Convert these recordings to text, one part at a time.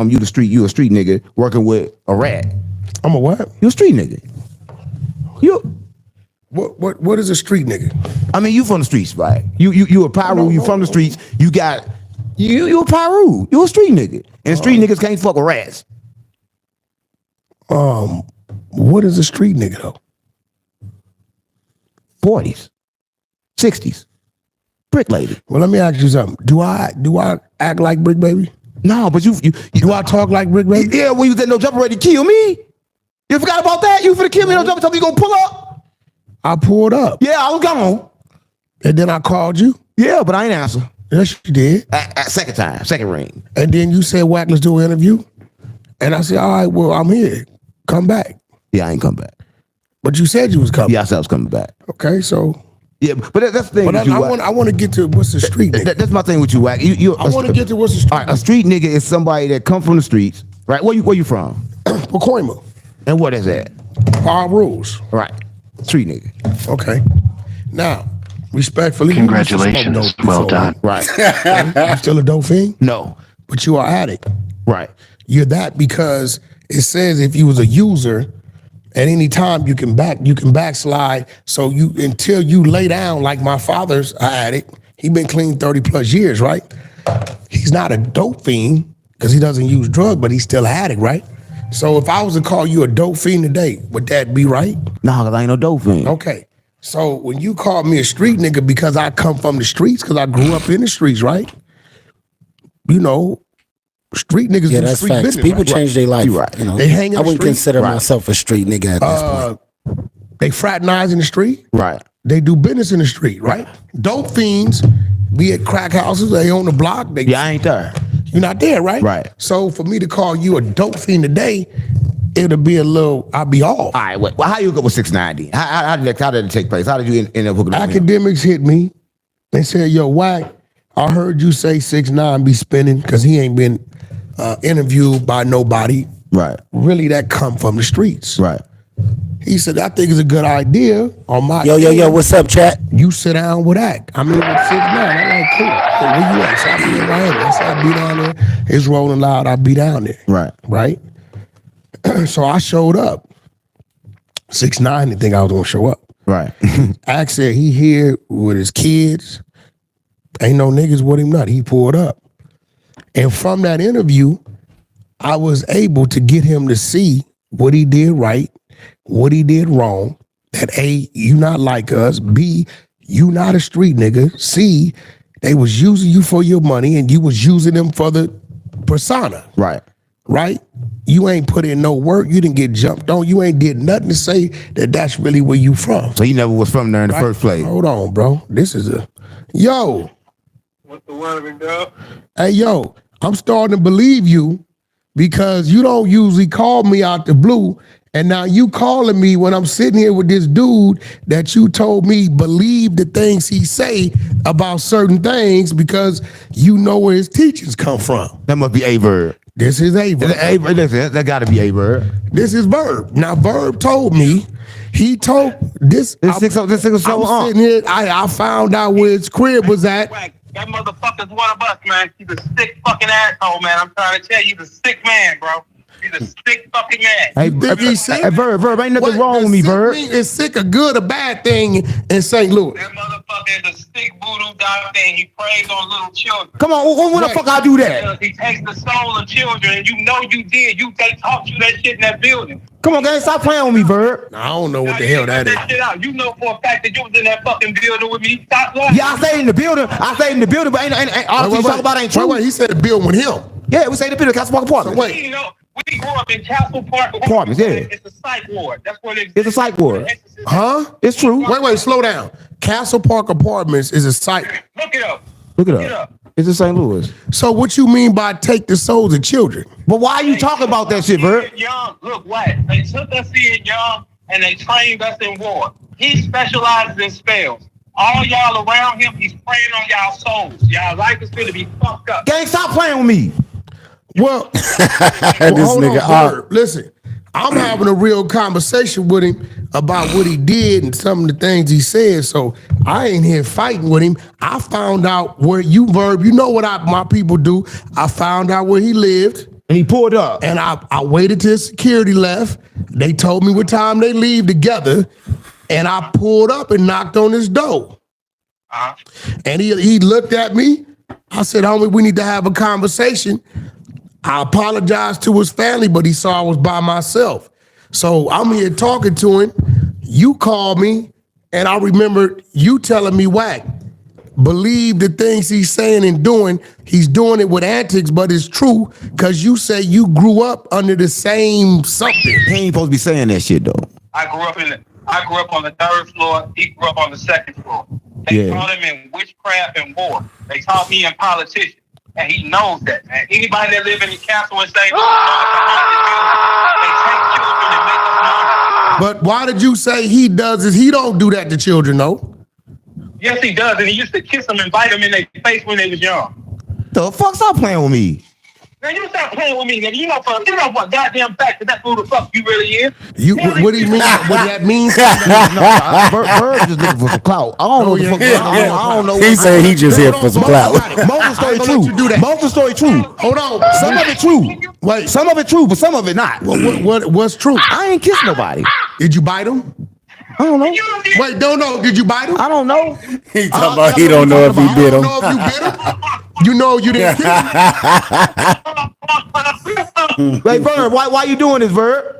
You a street nigga working with a rat. I'm a what? You a street nigga. You. What is a street nigga? I mean, you from the streets, right? You a Pyru. You from the streets. You got you a Pyru. You a street nigga, and street niggas can't fuck with rats. What is a street nigga though? 40s, 60s, brick lady. Well, let me ask you something. Do I act like Brick Baby? No, but you Do I talk like Brick Baby? Yeah, when you was at No Jumper ready to kill me. You forgot about that? You finna kill me, No Jumper, tell me you gonna pull up? I pulled up. Yeah, I was gone. And then I called you. Yeah, but I ain't answer. Yes, you did. At second ring. And then you said, Wack, let's do an interview. And I said, all right, well, I'm here. Come back. Yeah, I ain't come back. But you said you was coming. Yeah, I said I was coming back. Okay, so. Yeah, but that's the thing. But I want to get to what's the street nigga. That's my thing with you, Wack. I want to get to what's the street. All right, a street nigga is somebody that come from the streets, right? Where you from? Pacoima. And what is that? Our rules. Right. Street nigga. Okay. Now, respectfully. Congratulations. Well done. Right. You still a dope fiend? No. But you are addict. Right. You're that because it says if you was a user, at any time you can backslide. So until you lay down, like my father's an addict, he been clean 30 plus years, right? He's not a dope fiend because he doesn't use drugs, but he's still an addict, right? So if I was to call you a dope fiend today, would that be right? No, because I ain't no dope fiend. Okay. So when you call me a street nigga because I come from the streets, because I grew up in the streets, right? You know, street niggas do that's street facts. business. People right? change their life. Right. You know, They hang in I the wouldn't street. consider Right. myself a street nigga at this point. They fraternize in the street. Right. They do business in the street, right? Dope fiends be at crack houses. They on the block. Yeah, I ain't there. You're not there, right? Right. So for me to call you a dope fiend today, it'll be a little. I'll be off. All right. Well, how you go with 690? How did it take place? How did you end up hooking up with him? Academics hit me. They said, "Yo, Wack, I heard you say 6ix9ine be spinning because he ain't been interviewed by nobody. Right. Really, that come from the streets." Right. He said, "I think it's a good idea on my Yo, what's up, chat? You sit down with Act. I mean, with 6ix9ine, I'm like, cool. Hey, where you at? So I be in Miami. I said, I be down there. It's rolling loud. I be down there. Right. Right? So I showed up. 6ix9ine didn't think I was gonna show up. Right. Act said he here with his kids. Ain't no niggas with him, nothing. He pulled up. And from that interview, I was able to get him to see what he did right, what he did wrong. That A, you not like us. B, you not a street nigga. C, they was using you for your money and you was using them for the persona. Right. Right? You ain't put in no work. You didn't get jumped on. You ain't did nothing to say that that's really where you from. So you never was from there in the first place. Hold on, bro. This is yo. What's the word, dog? Hey, yo, I'm starting to believe you because you don't usually call me out the blue. And now you calling me when I'm sitting here with this dude that you told me believe the things he say about certain things because you know where his teachings come from. That must be A-Verb. This is A-Verb. That gotta be A-Verb. This is Verb. Now, Verb told me, he told this. This nigga so I'm sitting here, I found out where his crib was at. That motherfucker's one of us, man. He's a sick fucking asshole, man. I'm trying to tell you, he's a sick man, bro. He's a sick fucking man. Hey, Verb, ain't nothing wrong with me, Verb. Is sick a good or bad thing in St. Louis? That motherfucker is a sick voodoo doctor and he preys on little children. Come on, when the fuck I do that? He takes the soul of children and you know you did. They taught you that shit in that building. Come on, guys, stop playing with me, Verb. I don't know what Now, the you hell that is. shit out. You know for a fact that you was in that fucking building with me. Stop lying. Yeah, I stayed in the building, but ain't all you talk about ain't true. Wait, he said the building with him. Yeah, we stayed in the building, Castle Park Apartments. So wait. You know, we grew up in Castle Park. Apartments, yeah. It's a psych ward. That's what it is. It's a psych ward. Huh? It's true. Wait, slow down. Castle Park Apartments is a site. Look it up. Look it up. It's in St. Louis. So what you mean by take the souls of children? But why are you talking about that shit, Verb? Young, look what? They took us in young and they trained us in war. He specializes in spells. All y'all around him, he's preying on y'all souls. Y'all life is gonna be fucked up. Gang, stop playing with me. Well, hold on, Verb. Listen, I'm having a real conversation with him about what he did and some of the things he said. So I ain't here fighting with him. I found out where you, Verb, you know what my people do. I found out where he lived. And he pulled up. And I waited till security left. They told me what time they leave together. And I pulled up and knocked on his door. And he looked at me. I said, homie, we need to have a conversation. I apologized to his family, but he saw I was by myself. So I'm here talking to him. You called me, and I remember you telling me, Wack, believe the things he's saying and doing. He's doing it with antics, but it's true because you say you grew up under the same something. He ain't supposed to be saying that shit, though. I grew up on the 3rd floor. He grew up on the 2nd floor. They taught him in witchcraft and war. They taught me in politics. And he knows that, man. Anybody that live in the castle and St. Louis they take children and make them money. But why did you say he does this? He don't do that to children, though. Yes, he does. And he used to kiss them and bite them in their face when they was young. The fuck, stop playing with me. Man, you stop playing with me, nigga. You know what goddamn fact that who the fuck you really is. What do you mean? What that means? Bird just looking for some clout. I don't know what the fuck. I don't know. He said he just here for some clout. Most of the story true. Most of the story true. Hold on. Some of it true. Wait. Some of it true, but some of it not. What's true? I ain't kissed nobody. Did you bite him? I don't know. Wait, don't know. Did you bite him? I don't know. He talking about he don't know if he bit him. I don't know if you bit him. You know you didn't kill him. Hey, Bird, why you doing this, Bird?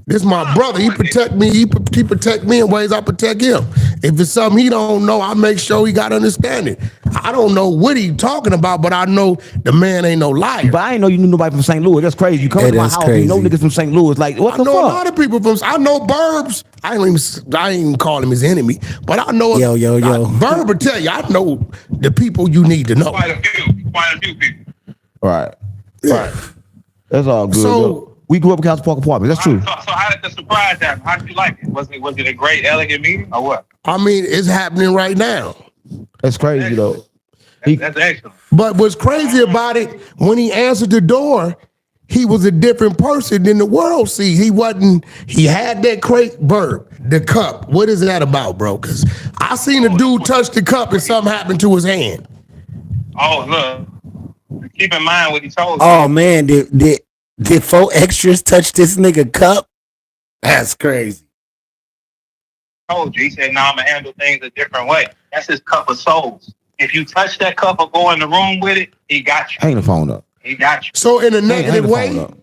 This is my brother. He protect me. He protect me in ways I protect him. If it's something he don't know, I make sure he got understanding. I don't know what he talking about, but I know the man ain't no liar. But I ain't know you knew nobody from St. Louis. That's crazy. You come to my house, and you know niggas from St. Louis. Like, what the fuck? I know a lot of people from. I know Burbs. I ain't even call him his enemy, but I know. Yo. Burb will tell you. I know the people you need to know. Quite a few people. Right. Yeah. Right. That's all good. So we grew up in Council Park Apartments. That's true. So how did the surprise happen? How did you like it? Was it a great, elegant meeting or what? I mean, it's happening right now. That's crazy, though. That's excellent. But what's crazy about it, when he answered the door, he was a different person than the world sees. He had that crate burp, the cup. What is that about, bro? Because I seen a dude touch the cup and something happened to his hand. Oh, look. Keep in mind what he told you. Oh man, did 4 extras touch this nigga cup? That's crazy. Told you. He said, "No, I'm gonna handle things a different way." That's his cup of souls. If you touch that cup or go in the room with it, he got you. Hang the phone up. He got you. So in a Hang negative the phone way. up.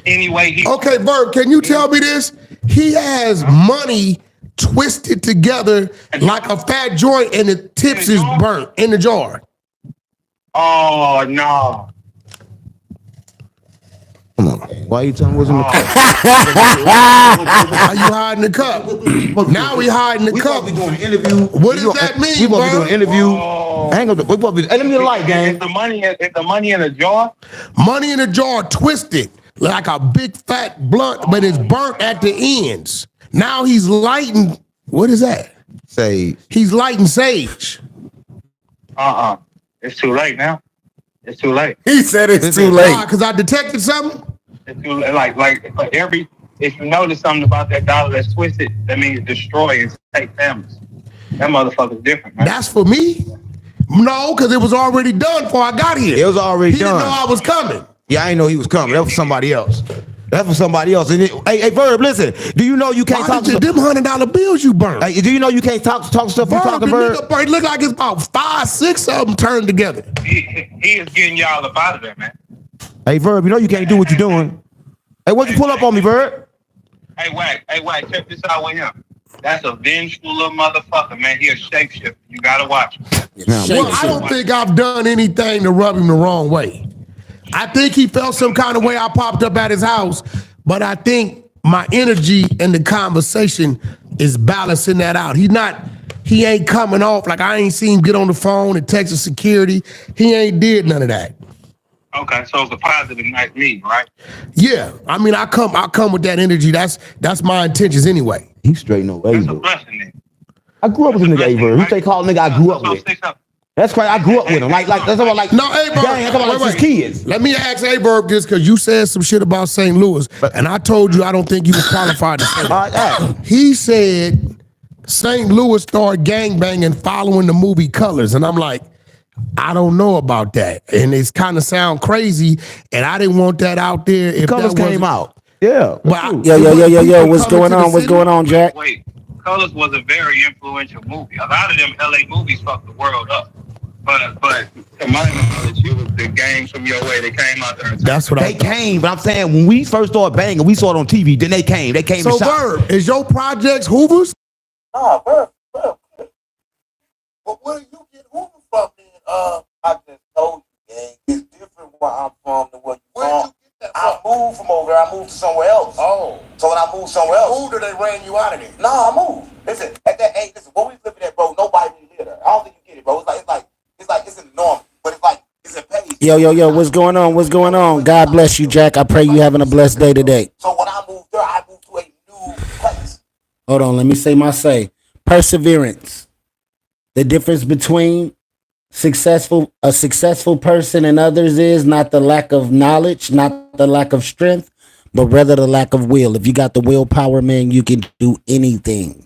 Anyway, Okay, Verb, can you tell me this? He has money twisted together like a fat joint and the tips is burnt in the jar. Oh no. Come on. Why you telling me what's in the cup? How you hiding the cup? Now we hiding the We cup. supposed to be doing an interview. What does that mean, We supposed to be bro? doing an interview. Hang on. We supposed to be. Hey, let me get a light, gang. Is the money in a jar? Money in a jar twisted like a big fat blunt, but it's burnt at the ends. Now he's lighting. What is that? Say, He's lighting sage. It's too late now. It's too late. He said it's too late. Because I detected something. It's too late. Like if you notice something about that dollar that's twisted, that means destroy and take families. That motherfucker's different, man. That's for me. No, because it was already done before I got here. it was already He didn't done. know I was coming. Yeah, I didn't know he was coming. That was somebody else. That's for somebody else. And hey, Verb, listen. Do you know you can't Why talk did to you, them $100 bills you burnt? Hey, do you know you can't talk stuff you Verb, talking, the Verb? nigga burnt. Look like it's about 5, 6 of them turned together. He is getting y'all up out of there, man. Hey, Verb, you know you can't do what you're doing. Hey, what'd you pull up on me, Verb? Hey, Wack, check this out with him. That's a vengeful little motherfucker, man. He a shapeshifter. You gotta watch him. Well, I don't think I've done anything to rub him the wrong way. I think he felt some kind of way I popped up at his house, but I think my energy and the conversation is balancing that out. He ain't coming off like I ain't seen him get on the phone and text the security. He ain't did none of that. Okay, so it's a positive nice meeting, right? Yeah, I mean, I come with that energy. That's my intentions anyway. He's straight no way, That's a bro. blessing, then. I grew up with a nigga, A Verb. Who they call nigga I grew up with? That's crazy. I grew up with him. Like that's about like No, A-Verb, gang, that's about like his kids. Let me ask A-Verb this because you said some shit about St. Louis, and I told you I don't think you was qualified to say that. He said St. Louis started gangbanging following the movie Colors, and I'm like, I don't know about that, and it's kind of sound crazy, and I didn't want that out there. If Colors that came wasn't- out. Yeah. But Yo, what's going on? What's going on, Jack? Wait, Colors was a very influential movie. A lot of them LA movies fucked the world up. But to my knowledge, it was the Gang From Your Way that came out there. That's what They came, but I'm saying when we first started banging, we saw it on TV. Then they came. They came. So, and shot. Verb, is your projects Hoovers? Nah, Verb. But where do you get Hoover from then? I just told you, gang. It's different where I'm from than where you from. Where did you get that from? I moved from over there. I moved to somewhere else. Oh. So when I moved somewhere else. You moved or they ran you out of there? Nah, I moved. Listen, at that age, where we living at, bro, nobody really lived there. I don't think you get it, bro. It's in the norm, but it's in pace. Yo, what's going on? What's going on? God bless you, Jack. I pray you having a blessed day today. So when I moved there, I moved to a new place. Hold on, let me say my say. Perseverance. The difference between a successful person and others is not the lack of knowledge, not the lack of strength, but rather the lack of will. If you got the willpower, man, you can do anything.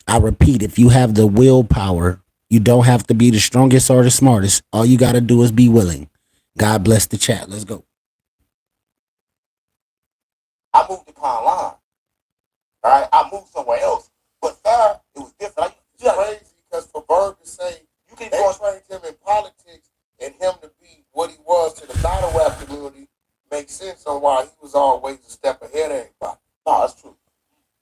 I repeat, if you have the willpower, you don't have to be the strongest or the smartest. All you got to do is be willing. God bless the chat. Let's go. I moved to Pine Line. All right, I moved somewhere else, but there it was different. Crazy because for Bird to say they trained him in politics and him to be what he was to the battle rap community makes sense on why he was always a step ahead of everybody. No, that's true.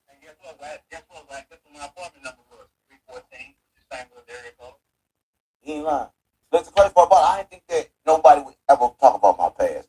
And guess what? Guess what my apartment number was? 314. The same with area code. He ain't lying. That's the crazy part about it. I didn't think that nobody would ever talk about my past.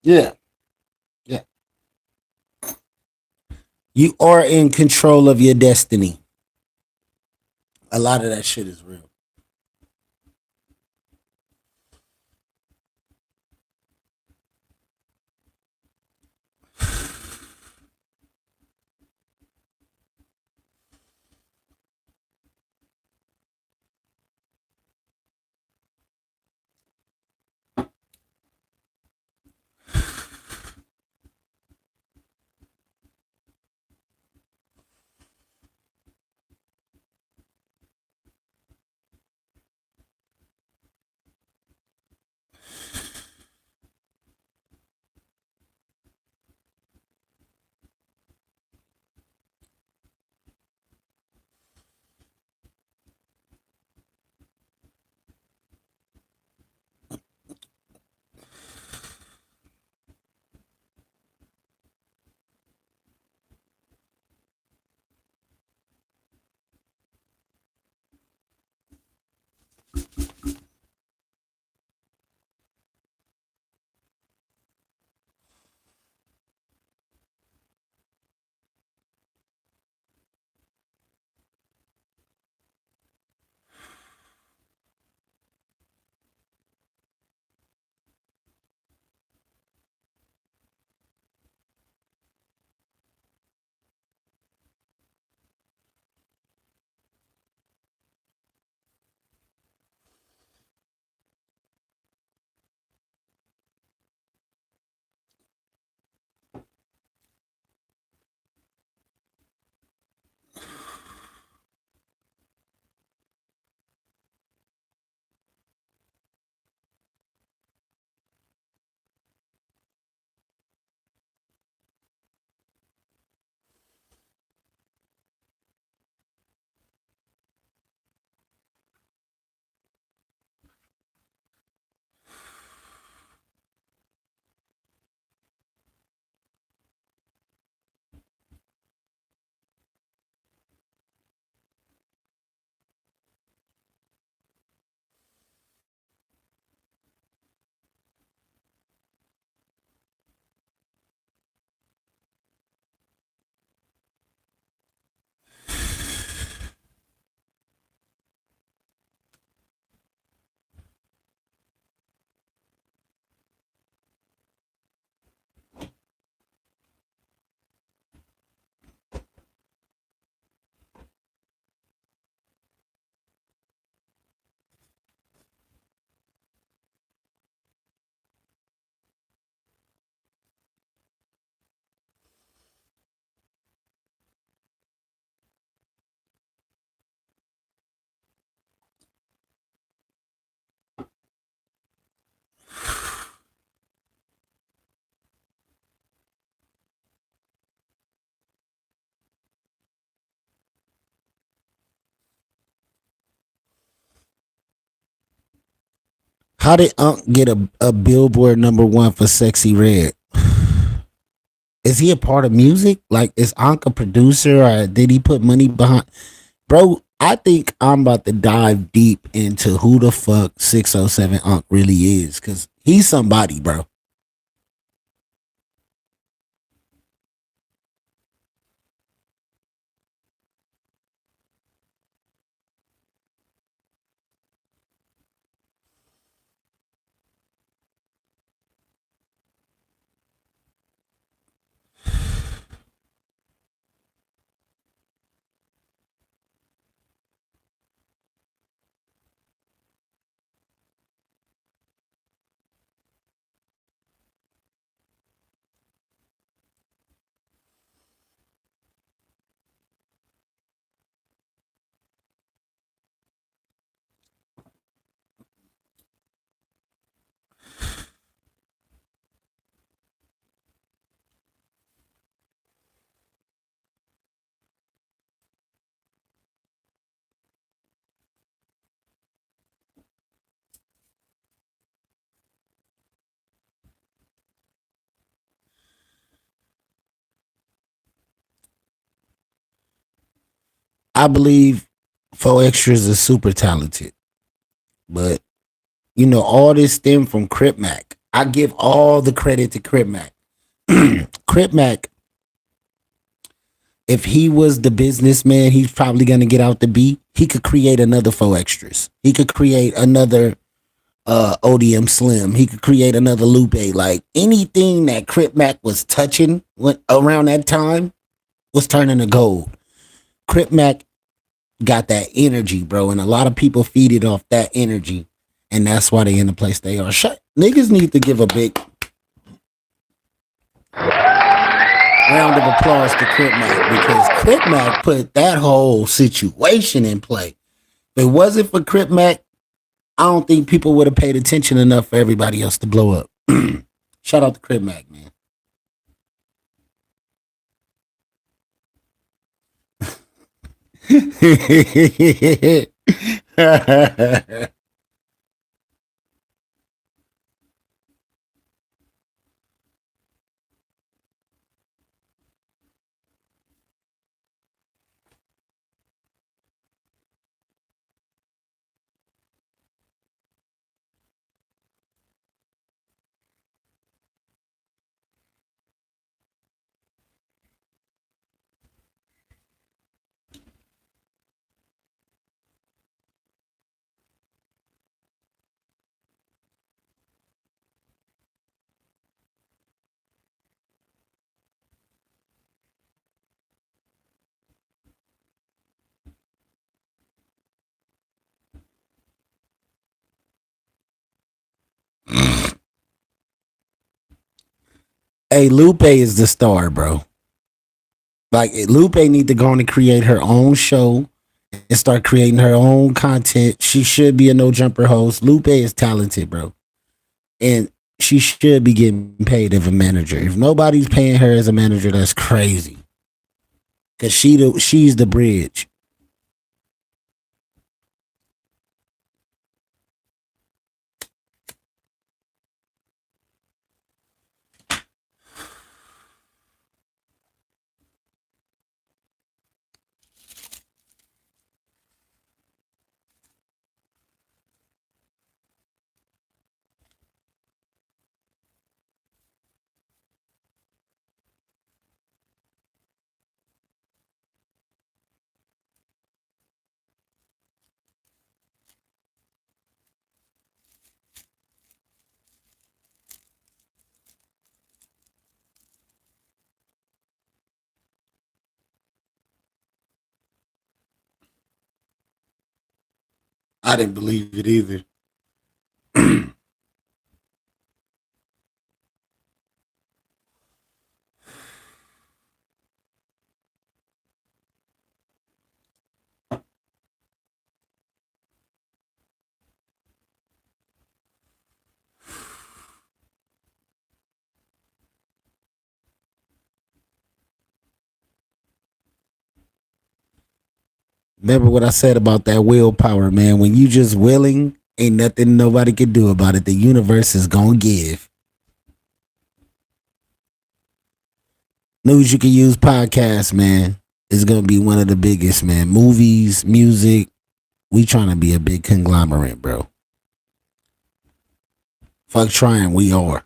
Yeah. You are in control of your destiny. A lot of that shit is real. How did Unc get a Billboard #1 for Sexy Red? Is he a part of music? Like, is Unc a producer, or did he put money behind? Bro, I think I'm about to dive deep into who the fuck 607 Unc really is, because he's somebody, bro. I believe 4Extras is super talented, but all this stemmed from Crip Mac. I give all the credit to Crip Mac. Crip Mac, if he was the businessman he's probably gonna get out to be, he could create another 4Extras. He could create another ODM Slim. He could create another Lupe. Like, anything that Crip Mac was touching around that time was turning to gold. Crip Mac got that energy, bro, and a lot of people feed it off that energy, and that's why they in the place they are. Niggas need to give a big round of applause to Crip Mac, because Crip Mac put that whole situation in play. If it wasn't for Crip Mac, I don't think people would have paid attention enough for everybody else to blow up. Shout out to Crip Mac, man. Hey, Lupe is the star, bro. Like, Lupe need to go on and create her own show and start creating her own content. She should be a no jumper host. Lupe is talented, bro, and she should be getting paid as a manager. If nobody's paying her as a manager, that's crazy. Cause she's the bridge. I didn't believe it either. Remember what I said about that willpower, man. When you just willing Ain't nothing nobody can do about it. The universe is gonna give. News you can use podcasts, man. Is gonna be one of the biggest, man. Movies, music. We trying to be a big conglomerate, bro. Fuck trying, we are.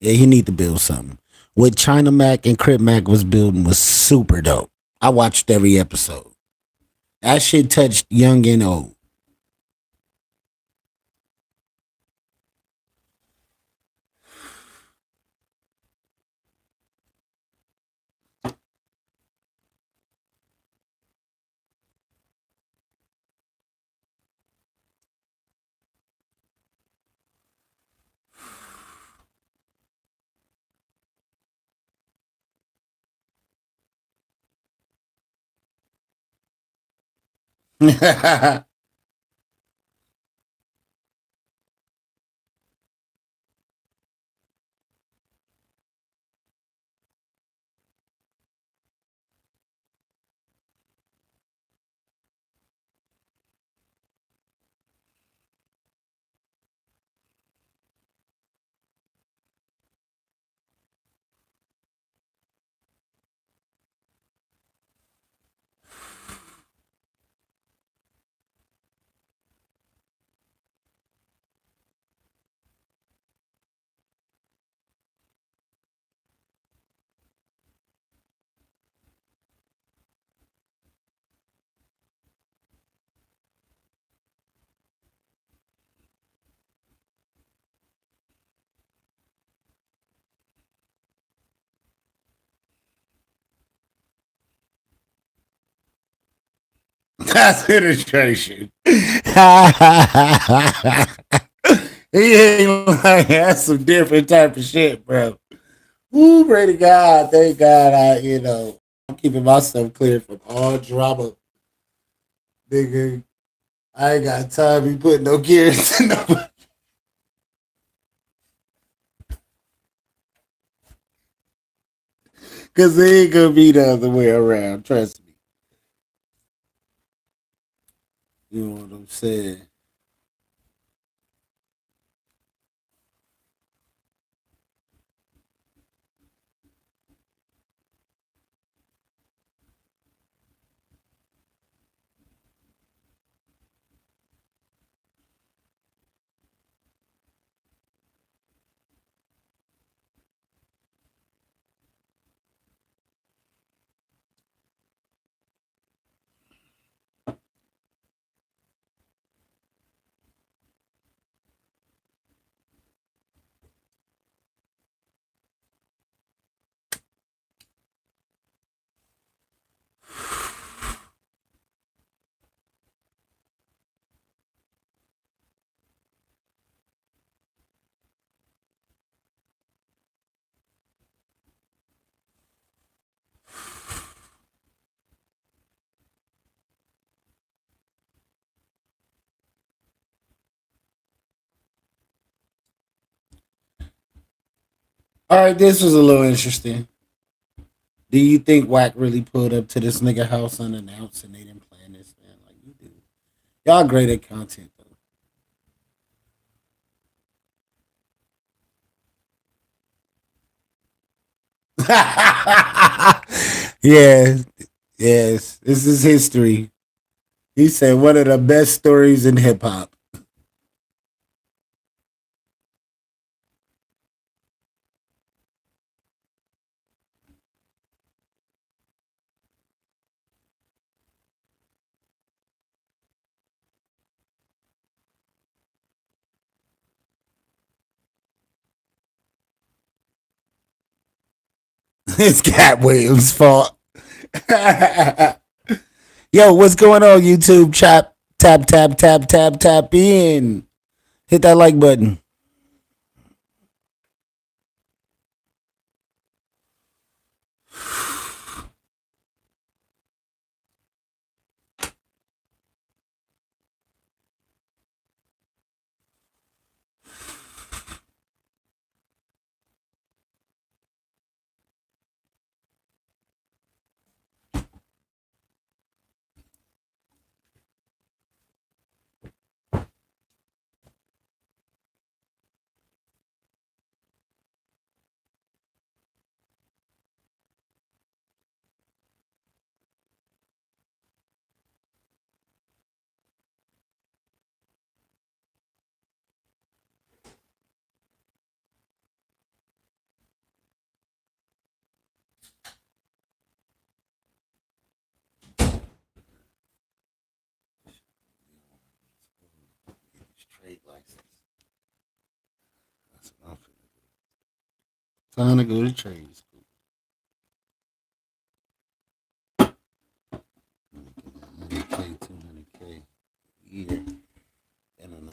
Yeah, he need to build something. What China Mac and Crip Mac was building was super dope. I watched every episode. That shit touched young and old. That's penetration. He ain't like that's some different type of shit, bro. Woo, pray to God. Thank God I'm keeping myself clear from all drama. Nigga, I ain't got time to be putting no gears in nobody. Cause it ain't gonna be the other way around. Trust me. You know what I'm saying? All right, this was a little interesting. Do you think Wack really pulled up to this nigga house unannounced and they didn't plan this, man? Like you do. Y'all great at content though. Yeah, yes. This is history. He said one of the best stories in hip hop. It's Cat Williams' fault. Yo, what's going on, YouTube? Tap in. Hit that like button. trade license. That's what I'm finna do. Time to go to trade school. 100K, 200K a year, and another.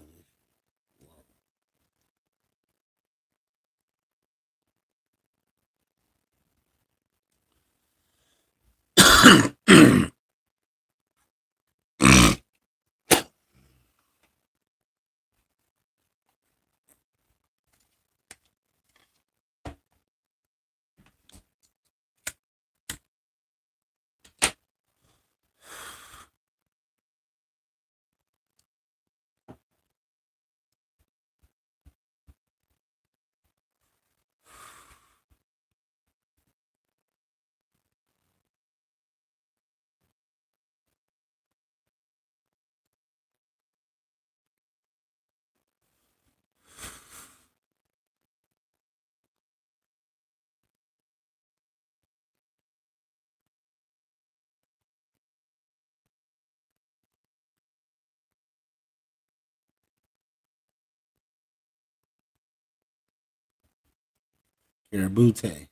Carabute.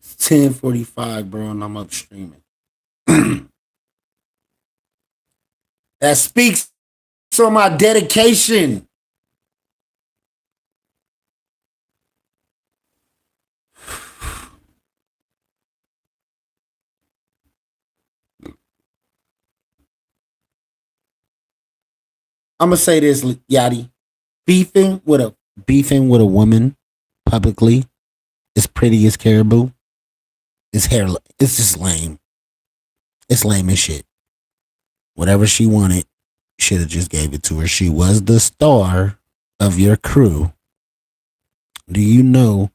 It's 10:45, bro, and I'm up streaming. That speaks on my dedication. I'm gonna say this, Yachty. Beefing with a woman publicly as pretty as Caribou is hair. It's just lame. It's lame as shit. Whatever she wanted, should have just gave it to her. She was the star of your crew. Do you know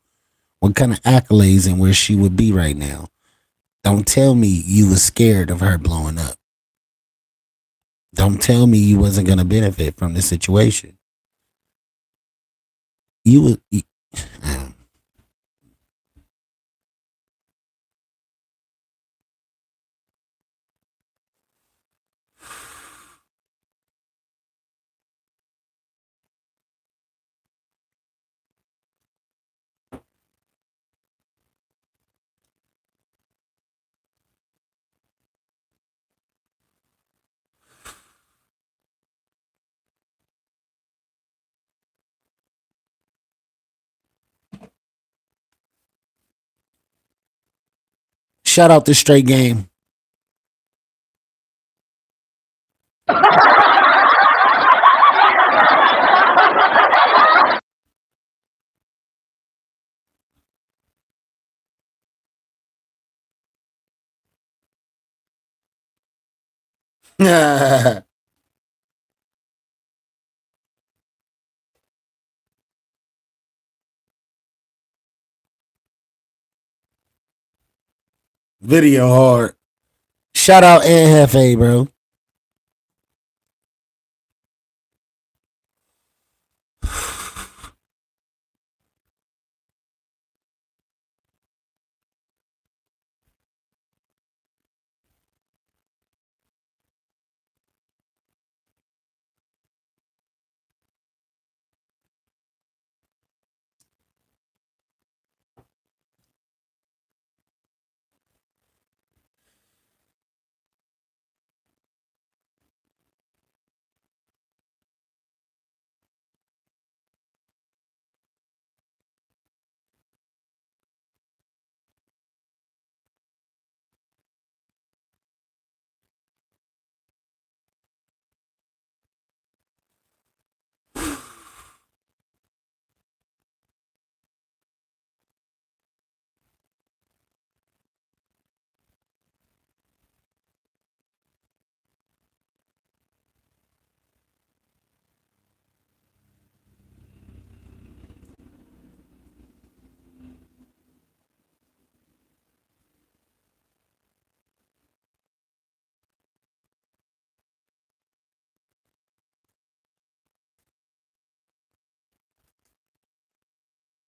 what kind of accolades and where she would be right now? Don't tell me you was scared of her blowing up. Don't tell me you wasn't gonna benefit from this situation. You would. Shout out to Straight Game. Video hard. Shout out Ed Hefe, bro.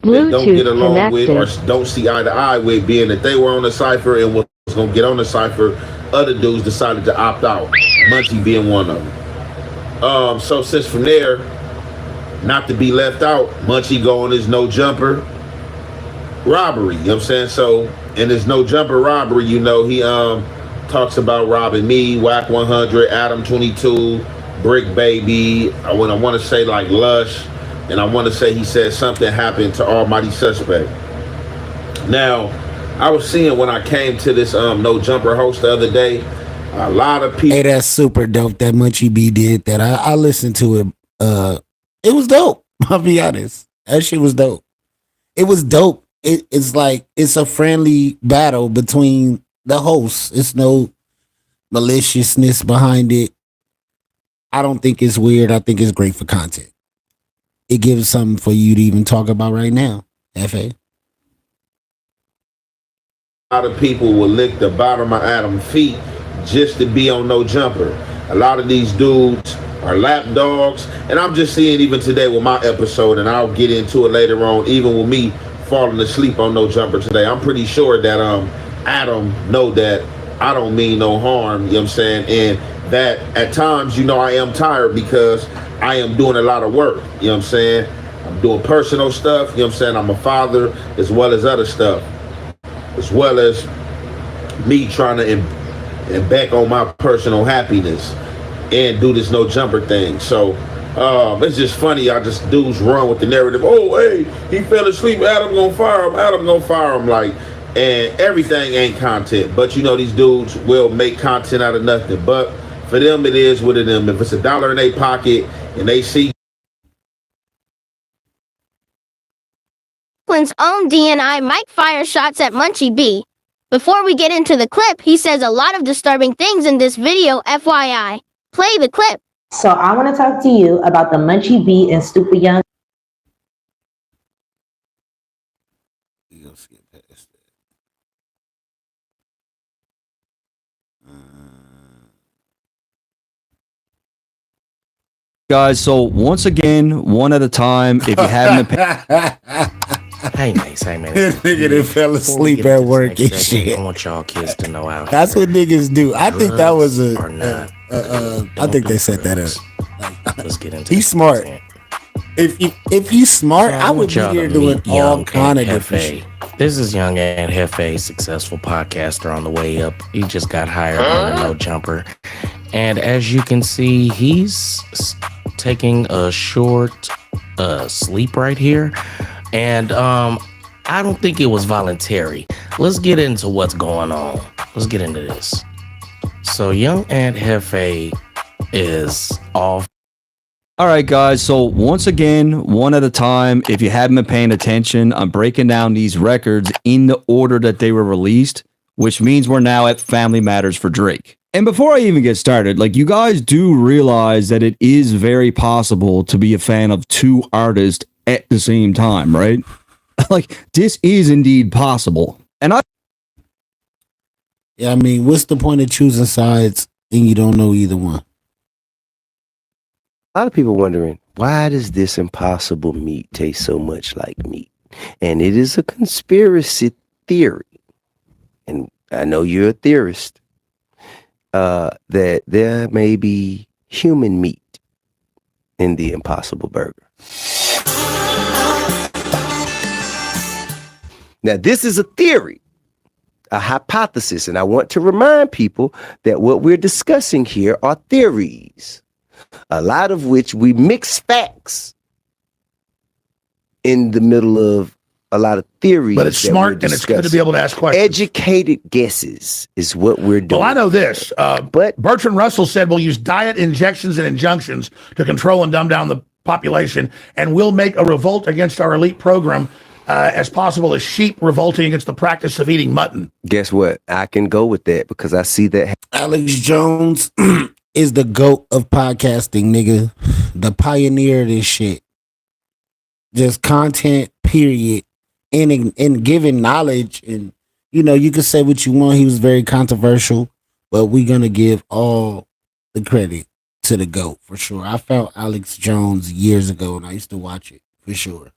Bluetooth don't get along with or connected. don't see eye to eye with, being that they were on the cipher and was going to get on the cipher. Other dudes decided to opt out. Munchie being one of them. So since from there, not to be left out, Munchie go on his no jumper robbery. You know what I'm saying? So in his no jumper robbery, you know, he talks about robbing me, Whack 100, Adam 22, Brick Baby. I want to say like Lush, and I want to say he said something happened to Almighty Suspect. Now, I was seeing when I came to this no jumper host the other day, a lot of people. Hey, that's super dope that Munchie B did that. I listened to it. It was dope. I'll be honest. That shit was dope. It was dope. It's like it's a friendly battle between the hosts. It's no maliciousness behind it. I don't think it's weird. I think it's great for content. It gives something for you to even talk about right now. FA. A lot of people will lick the bottom of Adam's feet just to be on no jumper. A lot of these dudes are lap dogs, and I'm just seeing even today with my episode, and I'll get into it later on, even with me falling asleep on no jumper today. I'm pretty sure that Adam know that I don't mean no harm, you know what I'm saying, and that at times, you know, I am tired because I am doing a lot of work, you know what I'm saying. I'm doing personal stuff, you know what I'm saying. I'm a father as well as other stuff, as well as me trying to back on my personal happiness and do this no jumper thing. So it's just funny. I just dudes run with the narrative. Oh, hey, he fell asleep. Adam gonna fire him. Adam gonna fire him. Like, and everything ain't content. But you know, these dudes will make content out of nothing. But for them, it is what it is. If it's $1 in their pocket and they see Brooklyn's own DNI might fire shots at Munchie B. Before we get into the clip, he says a lot of disturbing things in this video, FYI. Play the clip. So I want to talk to you about the Munchie B and Stupid Young. Guys, so once again, one at a time, if you haven't been Hey, Mace, hey, man. This nigga that fell asleep at work and shit. I want y'all kids to know out. That's what niggas do. I think that was I think they set that up. Let's get into He's smart. If you smart, I would be here doing all kind of different shit. This is Young and Hefe, successful podcaster on the way up. He just got hired on a no jumper. And as you can see, he's taking a short sleep right here. And I don't think it was voluntary. Let's get into what's going on. Let's get into this. So Young Aunt Hefe is off. All right, guys. So once again, one at a time, if you haven't been paying attention, I'm breaking down these records in the order that they were released, which means we're now at Family Matters for Drake. And before I even get started, like, you guys do realize that it is very possible to be a fan of two artists at the same time, right? Like, this is indeed possible. And Yeah, I mean, what's the point of choosing sides and you don't know either one? A lot of people wondering, why does this impossible meat taste so much like meat? And it is a conspiracy theory. And I know you're a theorist, that there may be human meat in the Impossible Burger. Now, this is a theory, a hypothesis, and I want to remind people that what we're discussing here are theories, a lot of which we mix facts in the middle of a lot of theories. But it's smart and it's good to be able to ask questions. Educated guesses is what we're doing. Well, I know this, but Bertrand Russell said we'll use diet, injections, and injunctions to control and dumb down the population, and we'll make a revolt against our elite program as possible as sheep revolting against the practice of eating mutton. Guess what? I can go with that because I see that. Alex Jones is the GOAT of podcasting, nigga. The pioneer of this shit. Just content, period. And giving knowledge. And, you know, you can say what you want. He was very controversial, but we're going to give all the credit to the GOAT, for sure. I found Alex Jones years ago, and I used to watch it, for sure.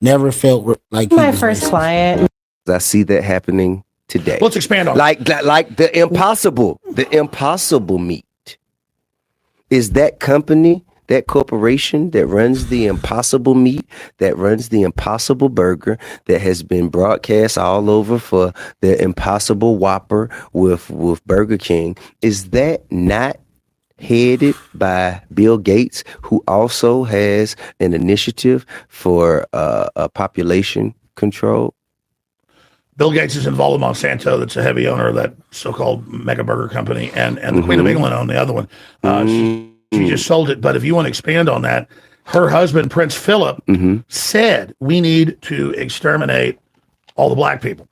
Never felt like my first client. I see that happening today. Let's expand on like the impossible meat. is that company, that corporation that runs the Impossible Meat, that runs the Impossible Burger, that has been broadcast all over for the Impossible Whopper with Burger King, is that not headed by Bill Gates, who also has an initiative for population control? Bill Gates is involved with Monsanto. That's a heavy owner of that so-called mega burger company, and the Queen of England owned the other one. She just sold it. But if you want to expand on that, her husband, Prince Philip, said we need to exterminate all the black people.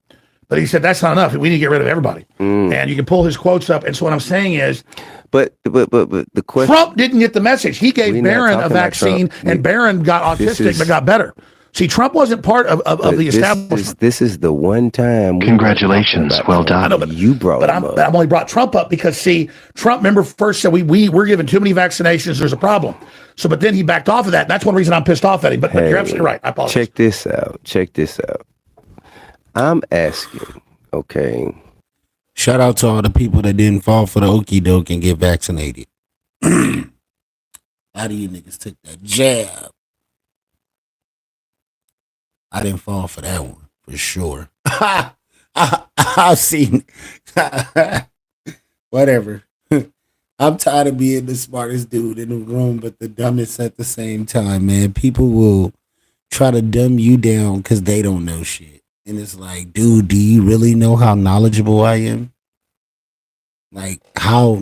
But he said that's not enough. We need to get rid of everybody. And you can pull his quotes up. And so what I'm saying is, but the question, Trump didn't get the message. He gave Barron a vaccine, and Barron got autistic but got better. See, Trump wasn't part of the establishment. This is the one time. Congratulations, well done. I know, but you brought but him up. I've only brought Trump up because, see, Trump, remember, first said we're giving too many vaccinations. There's a problem. So, but then he backed off of that. And that's one reason I'm pissed off at him. But you're absolutely right. I apologize. Check this out. I'm asking, okay. Shout out to all the people that didn't fall for the okie doke and get vaccinated. A lot of you niggas took that jab. I didn't fall for that one, for sure. I've seen whatever. I'm tired of being the smartest dude in the room, but the dumbest at the same time, man. People will try to dumb you down because they don't know shit. And it's like, dude, do you really know how knowledgeable I am? Like how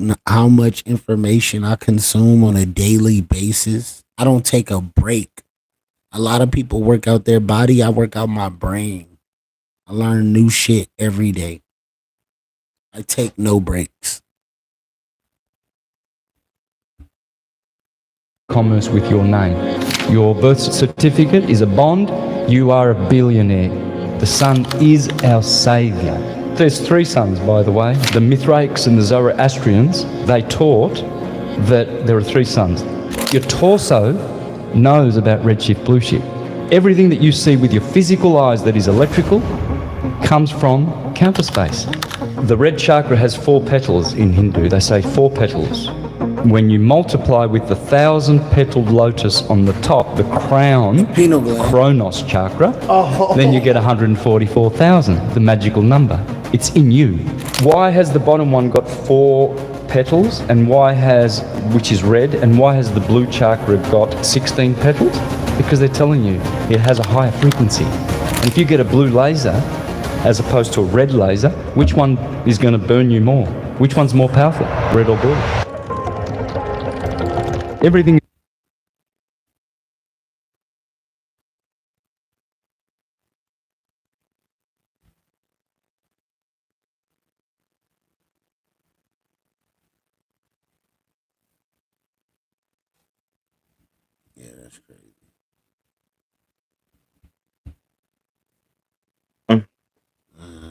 much information I consume on a daily basis. I don't take a break. A lot of people work out their body. I work out my brain. I learn new shit every day. I take no breaks. Commerce with your name. Your birth certificate is a bond. You are a billionaire. The sun is our savior. There's three suns, by the way. The Mithraics and the Zoroastrians, they taught that there are three suns. Your torso knows about redshift, blue shift. Everything that you see with your physical eyes that is electrical comes from counter space. The red chakra has 4 petals in Hindu. They say 4 petals. When you multiply with the 1,000-petaled lotus on the top, the crown, Kronos chakra, then you get 144,000, the magical number. It's in you. Why has the bottom one got 4 petals, and which is red, and why has the blue chakra got 16 petals? Because they're telling you it has a higher frequency. And if you get a blue laser as opposed to a red laser, which one is going to burn you more? Which one's more powerful, red or blue? Everything. Yeah, that's crazy.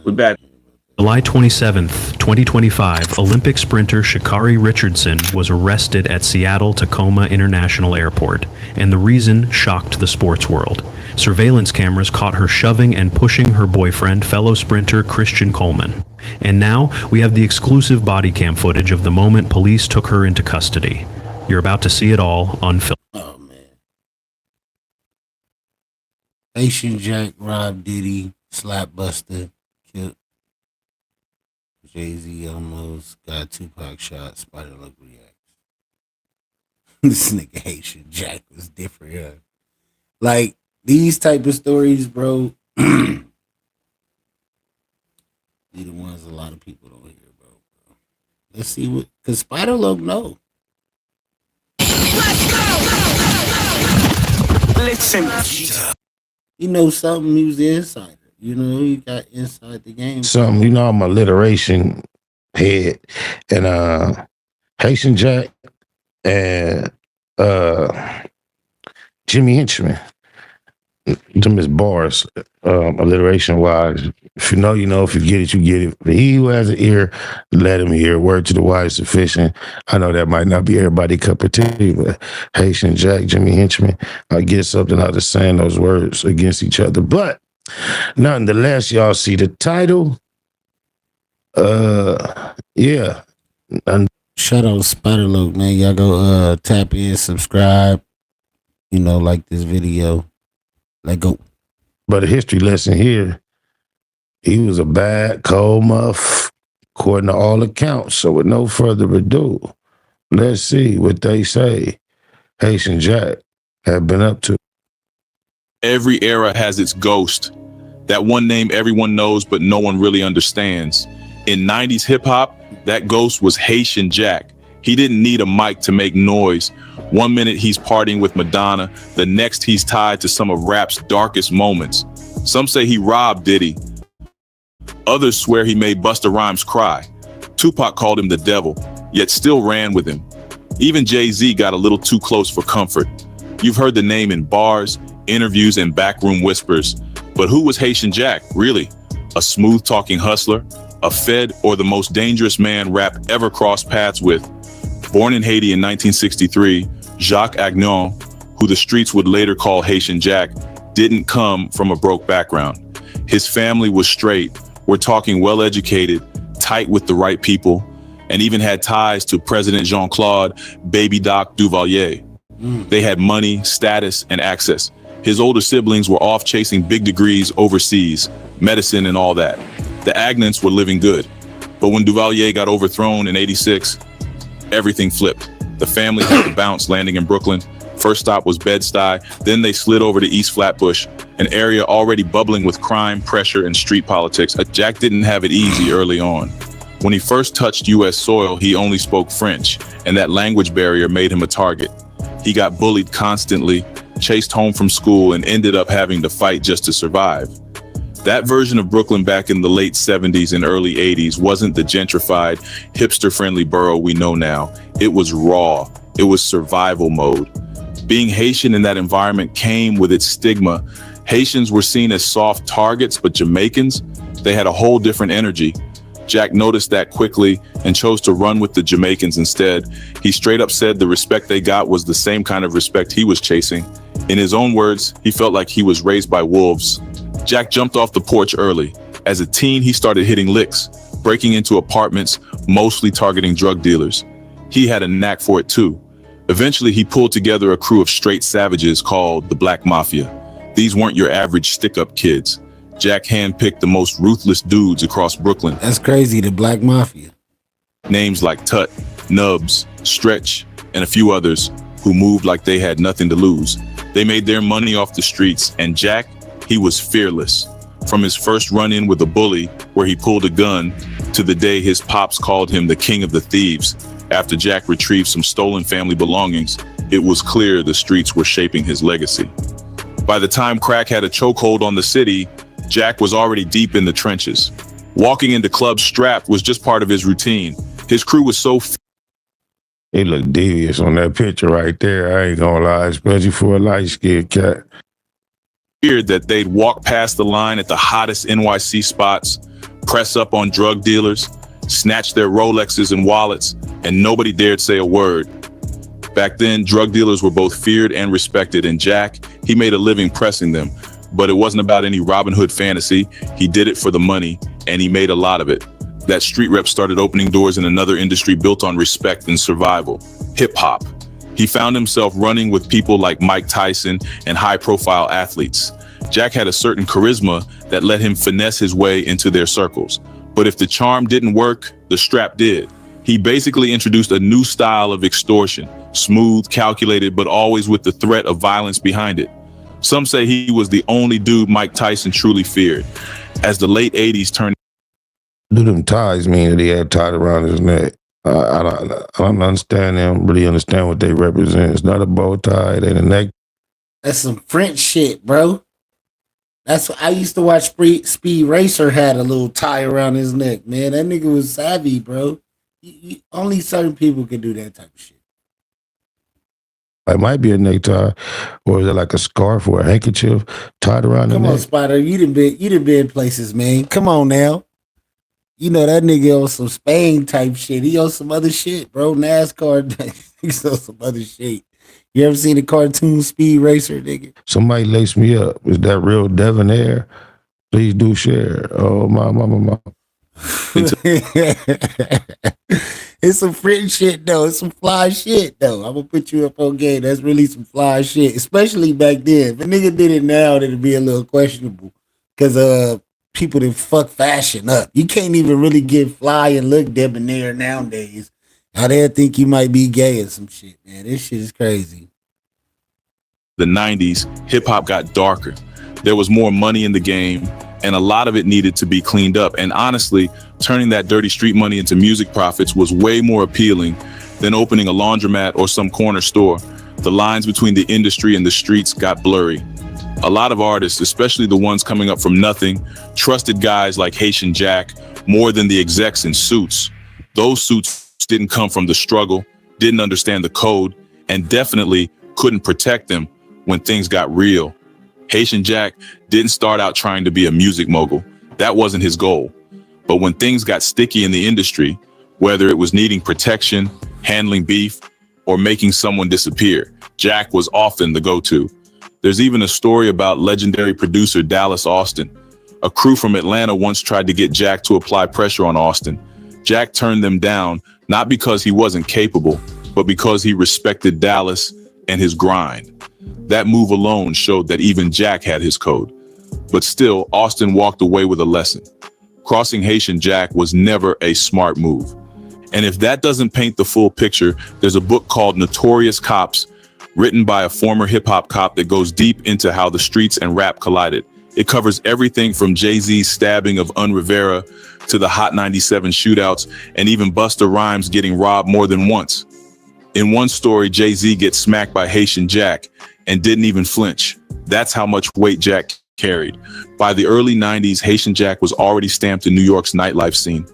We're back. July 27th, 2025, Olympic sprinter Sha'Carri Richardson was arrested at Seattle-Tacoma International Airport, and the reason shocked the sports world. Surveillance cameras caught her shoving and pushing her boyfriend, fellow sprinter Christian Coleman. And now we have the exclusive body cam footage of the moment police took her into custody. You're about to see it all unfiltered. Oh, man. Haitian Jack, Rob Diddy, Slapbuster, killed. Jay-Z almost got Tupac shot. Spider Look reacts. This nigga Haitian Jack was different, huh? Like, these type of stories, bro, be the ones a lot of people don't hear, bro. Let's see what, because Spider Look know. Listen. You know something, he was the insider. You know, he got inside the game. Something, you know, I'm a alliteration head. And Haitian Jack and Jimmy Henchman. Them is bars, alliteration wise. If you know, you know. If you get it, you get it. But he who has an ear, let him hear. Word to the wise sufficient. I know that might not be everybody's cup of tea, but Haitian Jack, Jimmy Henchman, I get something out of saying those words against each other. But nonetheless, y'all see the title. Yeah. Shout out to Spider Look, man. Y'all go tap in, subscribe. Like this video. Let go. But a history lesson here, he was a bad, cold muff, according to all accounts. So with no further ado, let's see what they say Haitian Jack have been up to. Every era has its ghost. That one name everyone knows, but no one really understands. In 90s hip hop, that ghost was Haitian Jack. He didn't need a mic to make noise. One minute he's partying with Madonna, the next he's tied to some of rap's darkest moments. Some say he robbed Diddy. Others swear he made Busta Rhymes cry. Tupac called him the devil, yet still ran with him. Even Jay-Z got a little too close for comfort. You've heard the name in bars, interviews, and backroom whispers. But who was Haitian Jack, really? A smooth-talking hustler? A Fed, or the most dangerous man rap ever crossed paths with? Born in Haiti in 1963, Jacques Agnon, who the streets would later call Haitian Jack, didn't come from a broke background. His family was straight. We're talking well-educated, tight with the right people, and even had ties to President Jean-Claude Baby Doc Duvalier. They had money, status, and access. His older siblings were off chasing big degrees overseas, medicine and all that. The Agnons were living good. But when Duvalier got overthrown in '86, everything flipped. The family had to bounce, landing in Brooklyn. First stop was Bed-Stuy, then they slid over to East Flatbush, an area already bubbling with crime, pressure, and street politics. Jack didn't have it easy early on. When he first touched U.S. soil, he only spoke French, and that language barrier made him a target. He got bullied constantly, chased home from school, and ended up having to fight just to survive. That version of Brooklyn back in the late 70s and early 80s wasn't the gentrified, hipster-friendly borough we know now. It was raw. It was survival mode. Being Haitian in that environment came with its stigma. Haitians were seen as soft targets, but Jamaicans, they had a whole different energy. Jack noticed that quickly and chose to run with the Jamaicans instead. He straight up said the respect they got was the same kind of respect he was chasing. In his own words, he felt like he was raised by wolves. Jack jumped off the porch early. As a teen, he started hitting licks, breaking into apartments, mostly targeting drug dealers. He had a knack for it too. Eventually, he pulled together a crew of straight savages called the Black Mafia. These weren't your average stick-up kids. Jack handpicked the most ruthless dudes across Brooklyn. That's crazy, the Black Mafia. Names like Tut, Nubs, Stretch, and a few others who moved like they had nothing to lose. They made their money off the streets, and Jack, he was fearless. From his first run-in with a bully, where he pulled a gun, to the day his pops called him the king of the thieves. After Jack retrieved some stolen family belongings, it was clear the streets were shaping his legacy. By the time crack had a chokehold on the city, Jack was already deep in the trenches. Walking into clubs strapped was just part of his routine. His crew was so He looked devious on that picture right there. I ain't gonna lie, especially for a light-skinned cat. feared that they'd walk past the line at the hottest NYC spots, press up on drug dealers, snatch their Rolexes and wallets, and nobody dared say a word. Back then, drug dealers were both feared and respected, and Jack, he made a living pressing them. But it wasn't about any Robin Hood fantasy. He did it for the money, and he made a lot of it. That street rep started opening doors in another industry built on respect and survival, hip-hop. He found himself running with people like Mike Tyson and high-profile athletes. Jack had a certain charisma that let him finesse his way into their circles. But if the charm didn't work, the strap did. He basically introduced a new style of extortion, smooth, calculated, but always with the threat of violence behind it. Some say he was the only dude Mike Tyson truly feared. As the late 80s turned... Do them ties mean that he had tied around his neck? I don't understand them, really understand what they represent. It's not a bow tie, it ain't a neck. That's some French shit, bro. That's what I used to watch. Speed Racer had a little tie around his neck, man. That nigga was savvy, bro. Only certain people can do that type of shit. It might be a necktie, or is it like a scarf or a handkerchief tied around the neck? Come on, Spider. You done been places, man. Come on now. You know that nigga on some Spain type shit. He on some other shit, bro. NASCAR. He's on some other shit. You ever seen the cartoon Speed Racer, nigga? Somebody lace me up. Is that real Devonair? Please do share. Oh, my. It's some French shit though. It's some fly shit though. I'm gonna put you up on game. That's really some fly shit, especially back then. If a nigga did it now, it'd be a little questionable because people that fuck fashion up. You can't even really get fly and look debonair nowadays. Now they think you might be gay or some shit, man. This shit is crazy. The 90s, hip hop got darker. There was more money in the game, and a lot of it needed to be cleaned up. And honestly, turning that dirty street money into music profits was way more appealing than opening a laundromat or some corner store. The lines between the industry and the streets got blurry. A lot of artists, especially the ones coming up from nothing, trusted guys like Haitian Jack more than the execs in suits. Those suits didn't come from the struggle, didn't understand the code, and definitely couldn't protect them when things got real. Haitian Jack didn't start out trying to be a music mogul. That wasn't his goal. But when things got sticky in the industry, whether it was needing protection, handling beef, or making someone disappear, Jack was often the go-to. There's even a story about legendary producer Dallas Austin. A crew from Atlanta once tried to get Jack to apply pressure on Austin. Jack turned them down, not because he wasn't capable, but because he respected Dallas and his grind. That move alone showed that even Jack had his code. But still, Austin walked away with a lesson. Crossing Haitian Jack was never a smart move. And if that doesn't paint the full picture, there's a book called Notorious Cops, written by a former hip-hop cop that goes deep into how the streets and rap collided. It covers everything from Jay-Z's stabbing of Un Rivera to the Hot 97 shootouts, and even Busta Rhymes getting robbed more than once. In one story, Jay-Z gets smacked by Haitian Jack and didn't even flinch. That's how much weight Jack carried. By the early 90s, Haitian Jack was already stamped in New York's nightlife scene.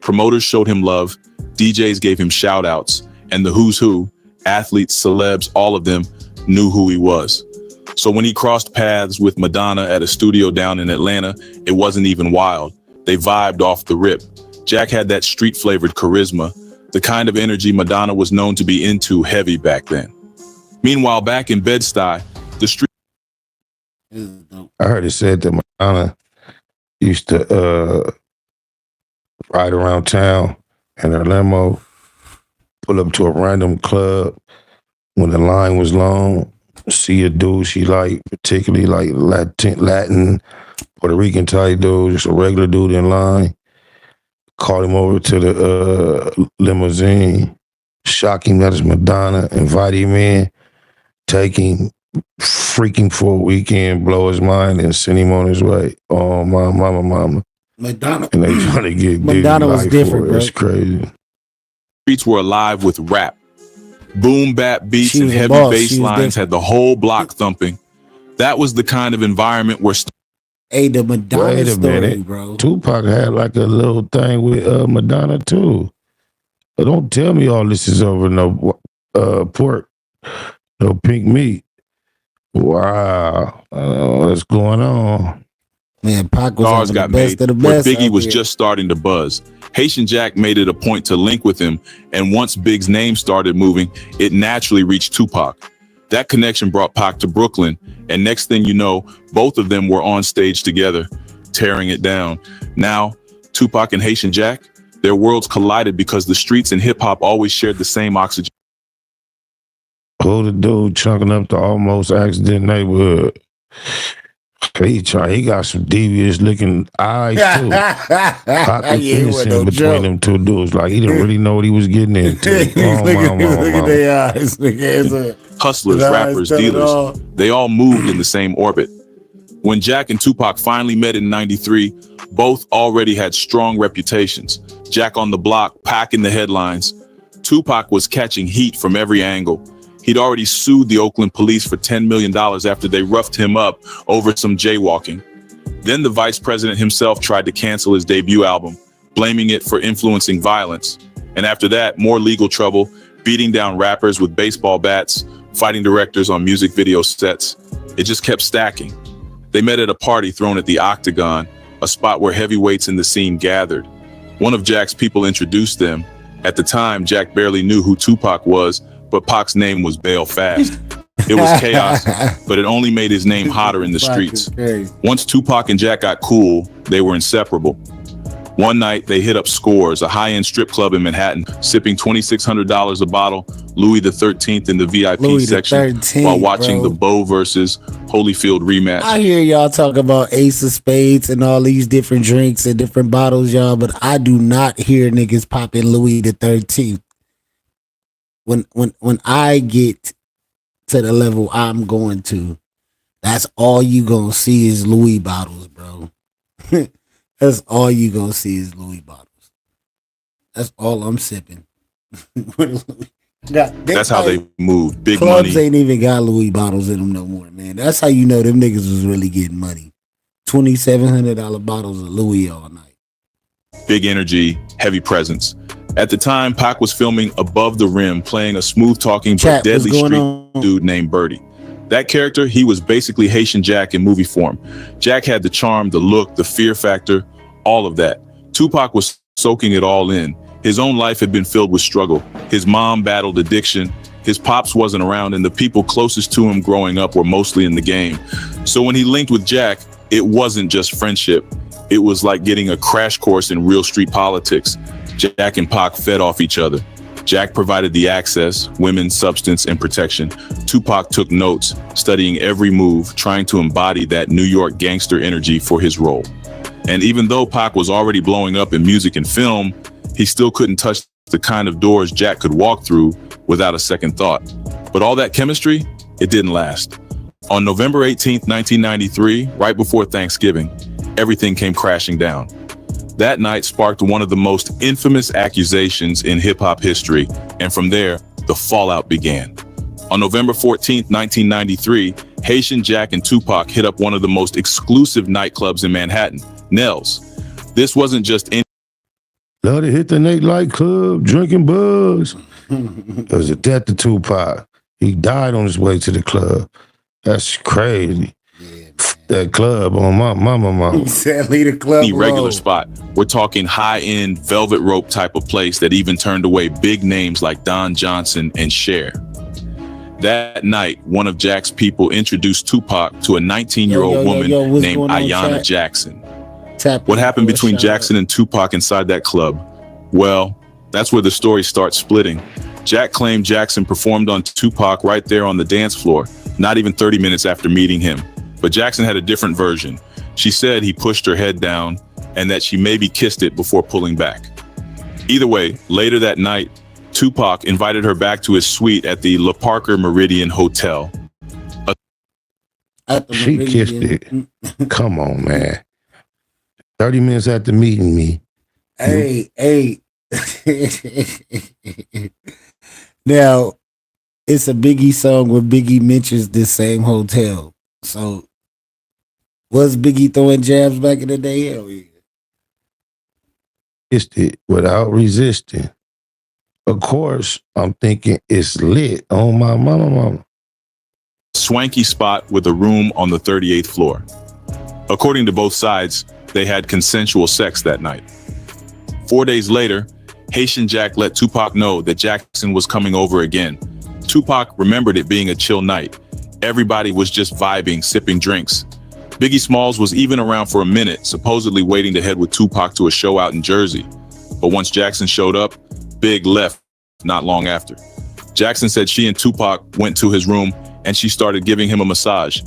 Promoters showed him love, DJs gave him shout outs, and the who's who, athletes, celebs, all of them knew who he was. So when he crossed paths with Madonna at a studio down in Atlanta, it wasn't even wild. They vibed off the rip. Jack had that street-flavored charisma, the kind of energy Madonna was known to be into heavy back then. Meanwhile, back in Bed-Stuy, the street... I heard it said that Madonna used to ride around town in her limo, pull up to a random club when the line was long, see a dude she liked, particularly like Latin, Puerto Rican type dude, just a regular dude in line, call him over to the limousine, shock him that it's Madonna, invite him in, take him, freak him for a weekend, blow his mind, and send him on his way. Oh, my mama. Madonna. And they trying to get Madonna was different, bro. It's crazy. Streets were alive with rap. Boom bap beats She and was a heavy boss. bass She was lines different. had the whole block thumping. That was the kind of environment where... Hey, the Madonna Wait a story, minute, bro. Tupac had like a little thing with Madonna too. But don't tell me all this is over no pork, no pink meat. Wow, what's going on? Man, Pac was Stars on got the best made of the where best. Biggie out was here. just starting to buzz. Haitian Jack made it a point to link with him, and once Big's name started moving, it naturally reached Tupac. That connection brought Pac to Brooklyn, and next thing you know, both of them were on stage together, tearing it down. Now, Tupac and Haitian Jack, their worlds collided because the streets and hip-hop always shared the same oxygen. Who the dude chunking up the almost accident neighborhood? He got some devious looking eyes too. Pac was innocent between them two dudes. Like he didn't really know what he was getting into. Look at their eyes. Look at his Hustlers, his eyes rappers, tell it dealers, all. they all moved in the same orbit. When Jack and Tupac finally met in '93, both already had strong reputations. Jack on the block, Pac in the headlines. Tupac was catching heat from every angle. He'd already sued the Oakland police for $10 million after they roughed him up over some jaywalking. Then the vice president himself tried to cancel his debut album, blaming it for influencing violence. And after that, more legal trouble, beating down rappers with baseball bats, fighting directors on music video sets. It just kept stacking. They met at a party thrown at the Octagon, a spot where heavyweights in the scene gathered. One of Jack's people introduced them. At the time, Jack barely knew who Tupac was, but Pac's name was Bail Fast. It was chaos, but it only made his name hotter in the streets. Once Tupac and Jack got cool, they were inseparable. One night, they hit up Scores, a high-end strip club in Manhattan, sipping $2,600 a bottle, Louis XIII in the VIP Louis section, XIII, while watching bro. the Bo versus Holyfield rematch. I hear y'all talk about Ace of Spades and all these different drinks and different bottles, y'all, but I do not hear niggas popping Louis XIII. When I get to the level I'm going to, that's all you gonna see is Louis bottles, bro. That's all you gonna see is Louis bottles. That's all I'm sipping. That's how they move. Big Clubs money. ain't even got Louis bottles in them no more, man. That's how you know them niggas was really getting money. $2,700 bottles of Louis all night. Big energy, heavy presence. At the time, Pac was filming Above the Rim, playing a smooth-talking but deadly street dude named Birdie. That character, he was basically Haitian Jack in movie form. Jack had the charm, the look, the fear factor, all of that. Tupac was soaking it all in. His own life had been filled with struggle. His mom battled addiction. His pops wasn't around, and the people closest to him growing up were mostly in the game. So when he linked with Jack, it wasn't just friendship. It was like getting a crash course in real street politics. Jack and Pac fed off each other. Jack provided the access, women, substance, and protection. Tupac took notes, studying every move, trying to embody that New York gangster energy for his role. And even though Pac was already blowing up in music and film, he still couldn't touch the kind of doors Jack could walk through without a second thought. But all that chemistry, it didn't last. On November 18th, 1993, right before Thanksgiving, everything came crashing down. That night sparked one of the most infamous accusations in hip-hop history, and from there, the fallout began. On November 14th, 1993, Haitian Jack and Tupac hit up one of the most exclusive nightclubs in Manhattan, Nell's. This wasn't just any... Love to hit the nightlight club, drinking buzz. It was the death of Tupac. He died on his way to the club. That's crazy. That club on my mama. Sadly, the club any regular spot. We're talking high-end velvet rope type of place that even turned away big names like Don Johnson and Cher. That night, one of Jack's people introduced Tupac to a 19-year-old woman named Ayanna Jackson. What happened between Jackson and Tupac inside that club? Well, that's where the story starts splitting. Jack claimed Jackson performed on Tupac right there on the dance floor, not even 30 minutes after meeting him. But Jackson had a different version. She said he pushed her head down and that she maybe kissed it before pulling back. Either way, later that night, Tupac invited her back to his suite at the La Parker Meridian Hotel. She kissed it. Come on, man. 30 minutes after meeting me. Hey. Now, it's a Biggie song where Biggie mentions this same hotel. So, was Biggie throwing jabs back in the day? Hell yeah. Kissed it without resisting. Of course, I'm thinking it's lit on my mama. Swanky spot with a room on the 38th floor. According to both sides, they had consensual sex that night. 4 days later, Haitian Jack let Tupac know that Jackson was coming over again. Tupac remembered it being a chill night. Everybody was just vibing, sipping drinks. Biggie Smalls was even around for a minute, supposedly waiting to head with Tupac to a show out in Jersey. But once Jackson showed up, Big left not long after. Jackson said she and Tupac went to his room and she started giving him a massage.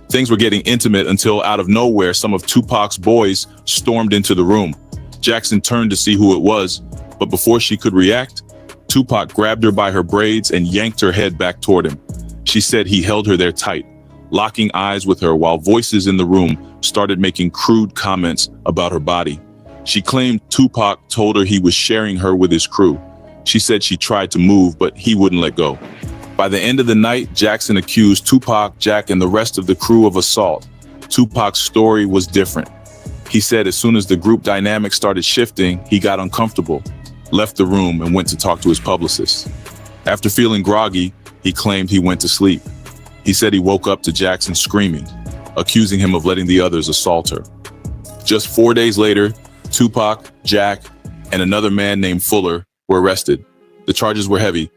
Things were getting intimate until out of nowhere, some of Tupac's boys stormed into the room. Jackson turned to see who it was, but before she could react, Tupac grabbed her by her braids and yanked her head back toward him. She said he held her there tight, locking eyes with her while voices in the room started making crude comments about her body. She claimed Tupac told her he was sharing her with his crew. She said she tried to move, but he wouldn't let go. By the end of the night, Jackson accused Tupac, Jack, and the rest of the crew of assault. Tupac's story was different. He said as soon as the group dynamic started shifting, he got uncomfortable, left the room, and went to talk to his publicist. After feeling groggy, he claimed he went to sleep. He said he woke up to Jackson screaming, accusing him of letting the others assault her. Just 4 days later, Tupac, Jack, and another man named Fuller were arrested. The charges were heavy: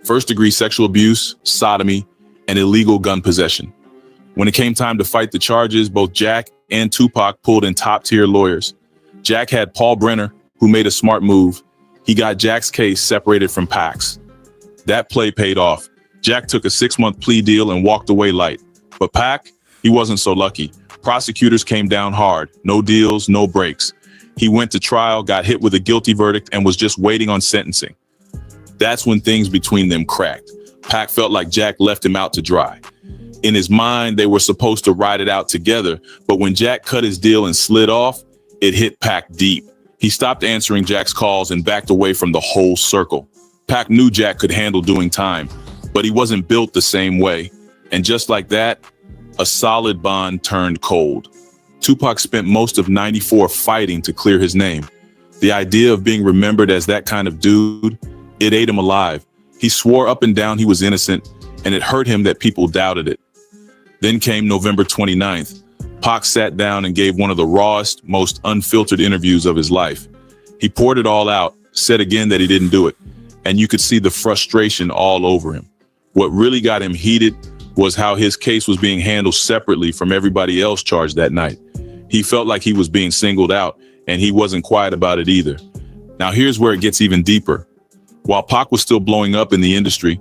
first-degree sexual abuse, sodomy, and illegal gun possession. When it came time to fight the charges, both Jack and Tupac pulled in top-tier lawyers. Jack had Paul Brenner, who made a smart move. He got Jack's case separated from Pac's. That play paid off. Jack took a 6-month plea deal and walked away light. But Pac, he wasn't so lucky. Prosecutors came down hard. No deals, no breaks. He went to trial, got hit with a guilty verdict, and was just waiting on sentencing. That's when things between them cracked. Pac felt like Jack left him out to dry. In his mind, they were supposed to ride it out together, but when Jack cut his deal and slid off, it hit Pac deep. He stopped answering Jack's calls and backed away from the whole circle. Pac knew Jack could handle doing time, but he wasn't built the same way. And just like that, a solid bond turned cold. Tupac spent most of '94 fighting to clear his name. The idea of being remembered as that kind of dude, it ate him alive. He swore up and down he was innocent, and it hurt him that people doubted it. Then came November 29th. Pac sat down and gave one of the rawest, most unfiltered interviews of his life. He poured it all out, said again that he didn't do it, and you could see the frustration all over him. What really got him heated was how his case was being handled separately from everybody else charged that night. He felt like he was being singled out, and he wasn't quiet about it either. Now here's where it gets even deeper. While Pac was still blowing up in the industry,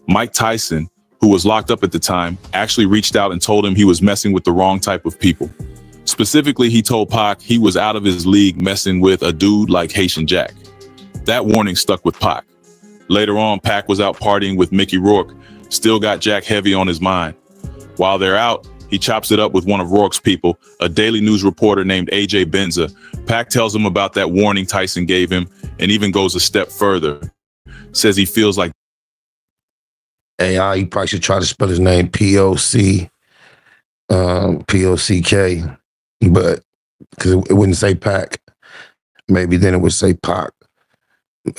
Mike Tyson, who was locked up at the time, actually reached out and told him he was messing with the wrong type of people. Specifically, he told Pac he was out of his league messing with a dude like Haitian Jack. That warning stuck with Pac. Later on, Pac was out partying with Mickey Rourke, still got Jack heavy on his mind. While they're out, he chops it up with one of Rourke's people, a Daily News reporter named AJ Benza. Pac tells him about that warning Tyson gave him and even goes a step further. Says he feels like AI, you probably should try to spell his name P-O-C, P-O-C-K, but because it wouldn't say Pac. Maybe then it would say Pac.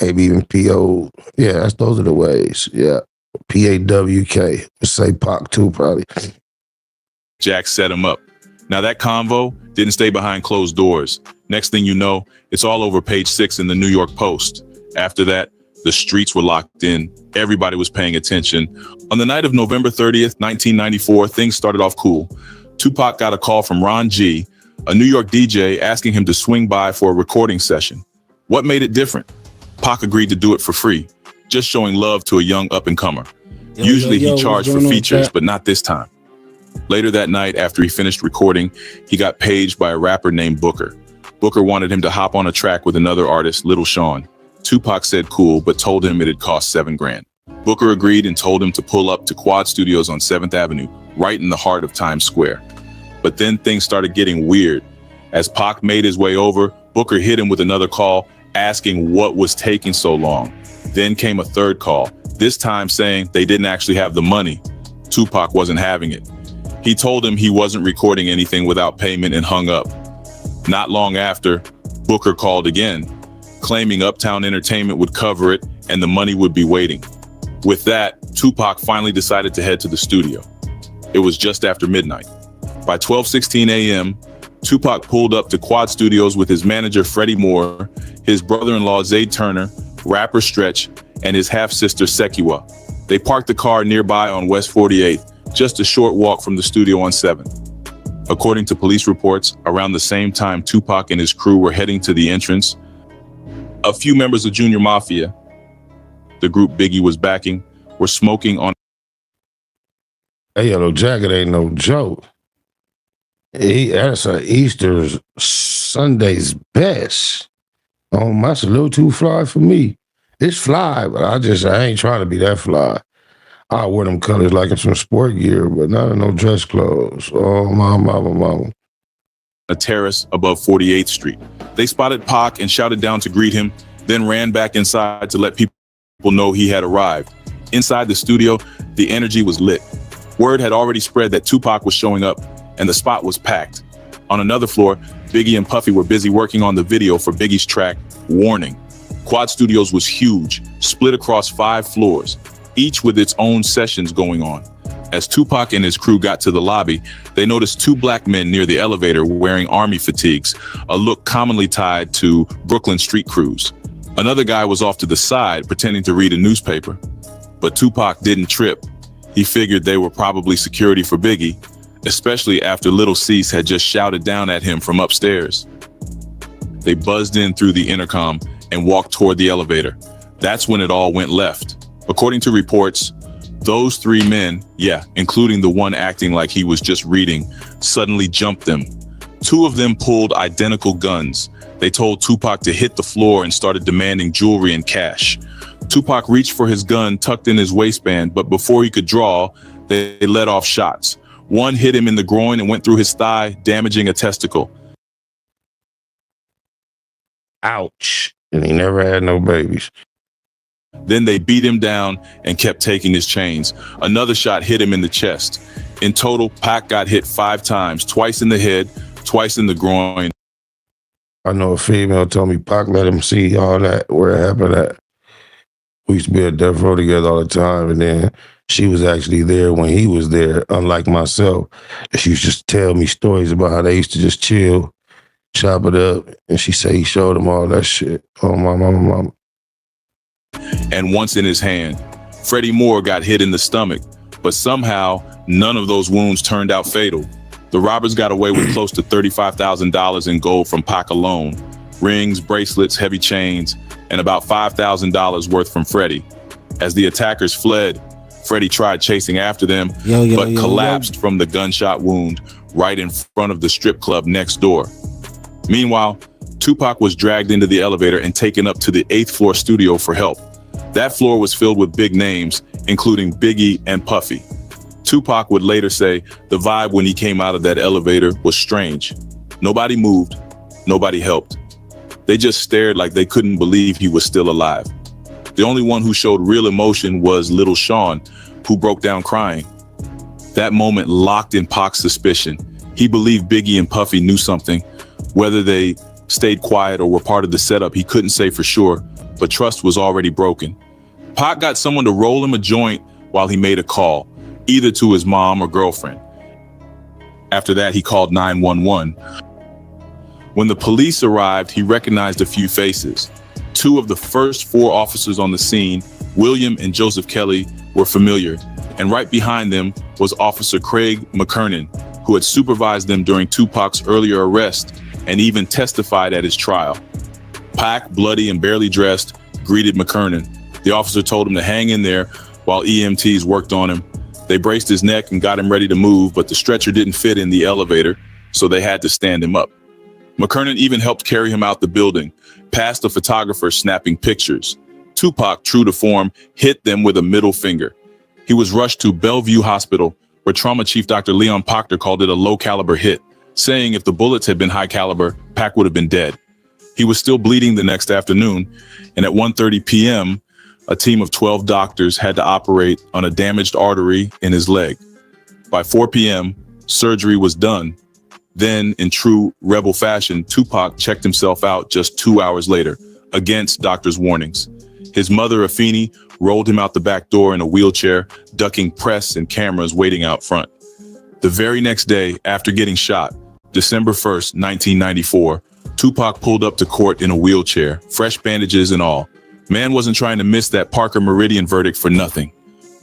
Maybe even P-O. Yeah, those are the ways. Yeah. P-A-W-K. Say Pac too, probably. Jack set him up. Now that convo didn't stay behind closed doors. Next thing you know, it's all over page 6 in the New York Post. After that, the streets were locked in. Everybody was paying attention. On the night of November 30th, 1994, things started off cool. Tupac got a call from Ron G, a New York DJ, asking him to swing by for a recording session. What made it different? Pac agreed to do it for free, just showing love to a young up-and-comer. Usually he charged for features, but not this time. Later that night, after he finished recording, he got paged by a rapper named Booker. Booker wanted him to hop on a track with another artist, Little Sean. Tupac said cool, but told him it'd cost $7 grand. Booker agreed and told him to pull up to Quad Studios on 7th Avenue, right in the heart of Times Square. But then things started getting weird. As Pac made his way over, Booker hit him with another call, asking what was taking so long. Then came a third call, this time saying they didn't actually have the money. Tupac wasn't having it. He told him he wasn't recording anything without payment and hung up. Not long after, Booker called again, claiming Uptown Entertainment would cover it and the money would be waiting. With that, Tupac finally decided to head to the studio. It was just after midnight. By 12:16 a.m., Tupac pulled up to Quad Studios with his manager Freddie Moore, his brother-in-law Zayd Turner, rapper Stretch, and his half-sister Sekiwa. They parked the car nearby on West 48th, just a short walk from the studio on 7th. According to police reports, around the same time Tupac and his crew were heading to the entrance, a few members of Junior Mafia, the group Biggie was backing, were smoking on. That Yellow Jacket ain't no joke. That's a Easter Sunday's best. Oh, that's a little too fly for me. It's fly, but I ain't trying to be that fly. I wear them colors like in some sport gear, but not in no dress clothes. Oh, mama. A terrace above 48th Street. They spotted Pac and shouted down to greet him, then ran back inside to let people know he had arrived. Inside the studio, the energy was lit. Word had already spread that Tupac was showing up, and the spot was packed. On another floor, Biggie and Puffy were busy working on the video for Biggie's track, Warning. Quad Studios was huge, split across 5 floors, each with its own sessions going on. As Tupac and his crew got to the lobby, they noticed 2 black men near the elevator wearing army fatigues, a look commonly tied to Brooklyn street crews. Another guy was off to the side pretending to read a newspaper. But Tupac didn't trip. He figured they were probably security for Biggie, especially after Little Cease had just shouted down at him from upstairs. they buzzed in through the intercom and walked toward the elevator. That's when it all went left. According to reports, those three men, including the one acting like he was just reading, suddenly jumped them. Two of them pulled identical guns. They told Tupac to hit the floor and started demanding jewelry and cash. Tupac reached for his gun tucked in his waistband, but before he could draw, they let off shots. One hit him in the groin and went through his thigh, damaging a testicle. Ouch. And he never had no babies. Then they beat him down and kept taking his chains. Another shot hit him in the chest. In total, Pac got hit 5 times, twice in the head, twice in the groin. I know a female told me Pac let him see all that, where it happened at. We used to be at death row together all the time, and then she was actually there when he was there, unlike myself. And she used to just tell me stories about how they used to just chill, chop it up, and she said he showed him all that shit. Oh, my mama. And once in his hand. Freddie Moore got hit in the stomach, but somehow none of those wounds turned out fatal. The robbers got away with close to $35,000 in gold from Pac alone. Rings, bracelets, heavy chains, and about $5,000 worth from Freddie. As the attackers fled, Freddie tried chasing after them, but collapsed from the gunshot wound right in front of the strip club next door. Meanwhile, Tupac was dragged into the elevator and taken up to the 8th floor studio for help. That floor was filled with big names, including Biggie and Puffy. Tupac would later say the vibe when he came out of that elevator was strange. Nobody moved, nobody helped. They just stared like they couldn't believe he was still alive. The only one who showed real emotion was Little Sean, who broke down crying. That moment locked in Pac's suspicion. He believed Biggie and Puffy knew something. Whether they stayed quiet or were part of the setup, he couldn't say for sure, but trust was already broken. Pac got someone to roll him a joint while he made a call, either to his mom or girlfriend. After that, he called 911. When the police arrived, he recognized a few faces. 2 of the first 4 officers on the scene, William and Joseph Kelly, were familiar, and right behind them was Officer Craig McKernan, who had supervised them during Tupac's earlier arrest and even testified at his trial. Pac, bloody and barely dressed, greeted McKernan. The officer told him to hang in there while EMTs worked on him. They braced his neck and got him ready to move, but the stretcher didn't fit in the elevator, so they had to stand him up. McKernan even helped carry him out the building, past a photographer snapping pictures. Tupac, true to form, hit them with a middle finger. He was rushed to Bellevue Hospital, where trauma chief Dr. Leon Proctor called it a low-caliber hit, saying if the bullets had been high caliber, Pac would have been dead. He was still bleeding the next afternoon, and at 1:30 p.m., a team of 12 doctors had to operate on a damaged artery in his leg. By 4 p.m., surgery was done. Then, in true rebel fashion, Tupac checked himself out just 2 hours later, against doctors' warnings. His mother, Afeni, rolled him out the back door in a wheelchair, ducking press and cameras waiting out front. The very next day, after getting shot, December 1st, 1994, Tupac pulled up to court in a wheelchair, fresh bandages and all. Man wasn't trying to miss that Parker Meridian verdict for nothing.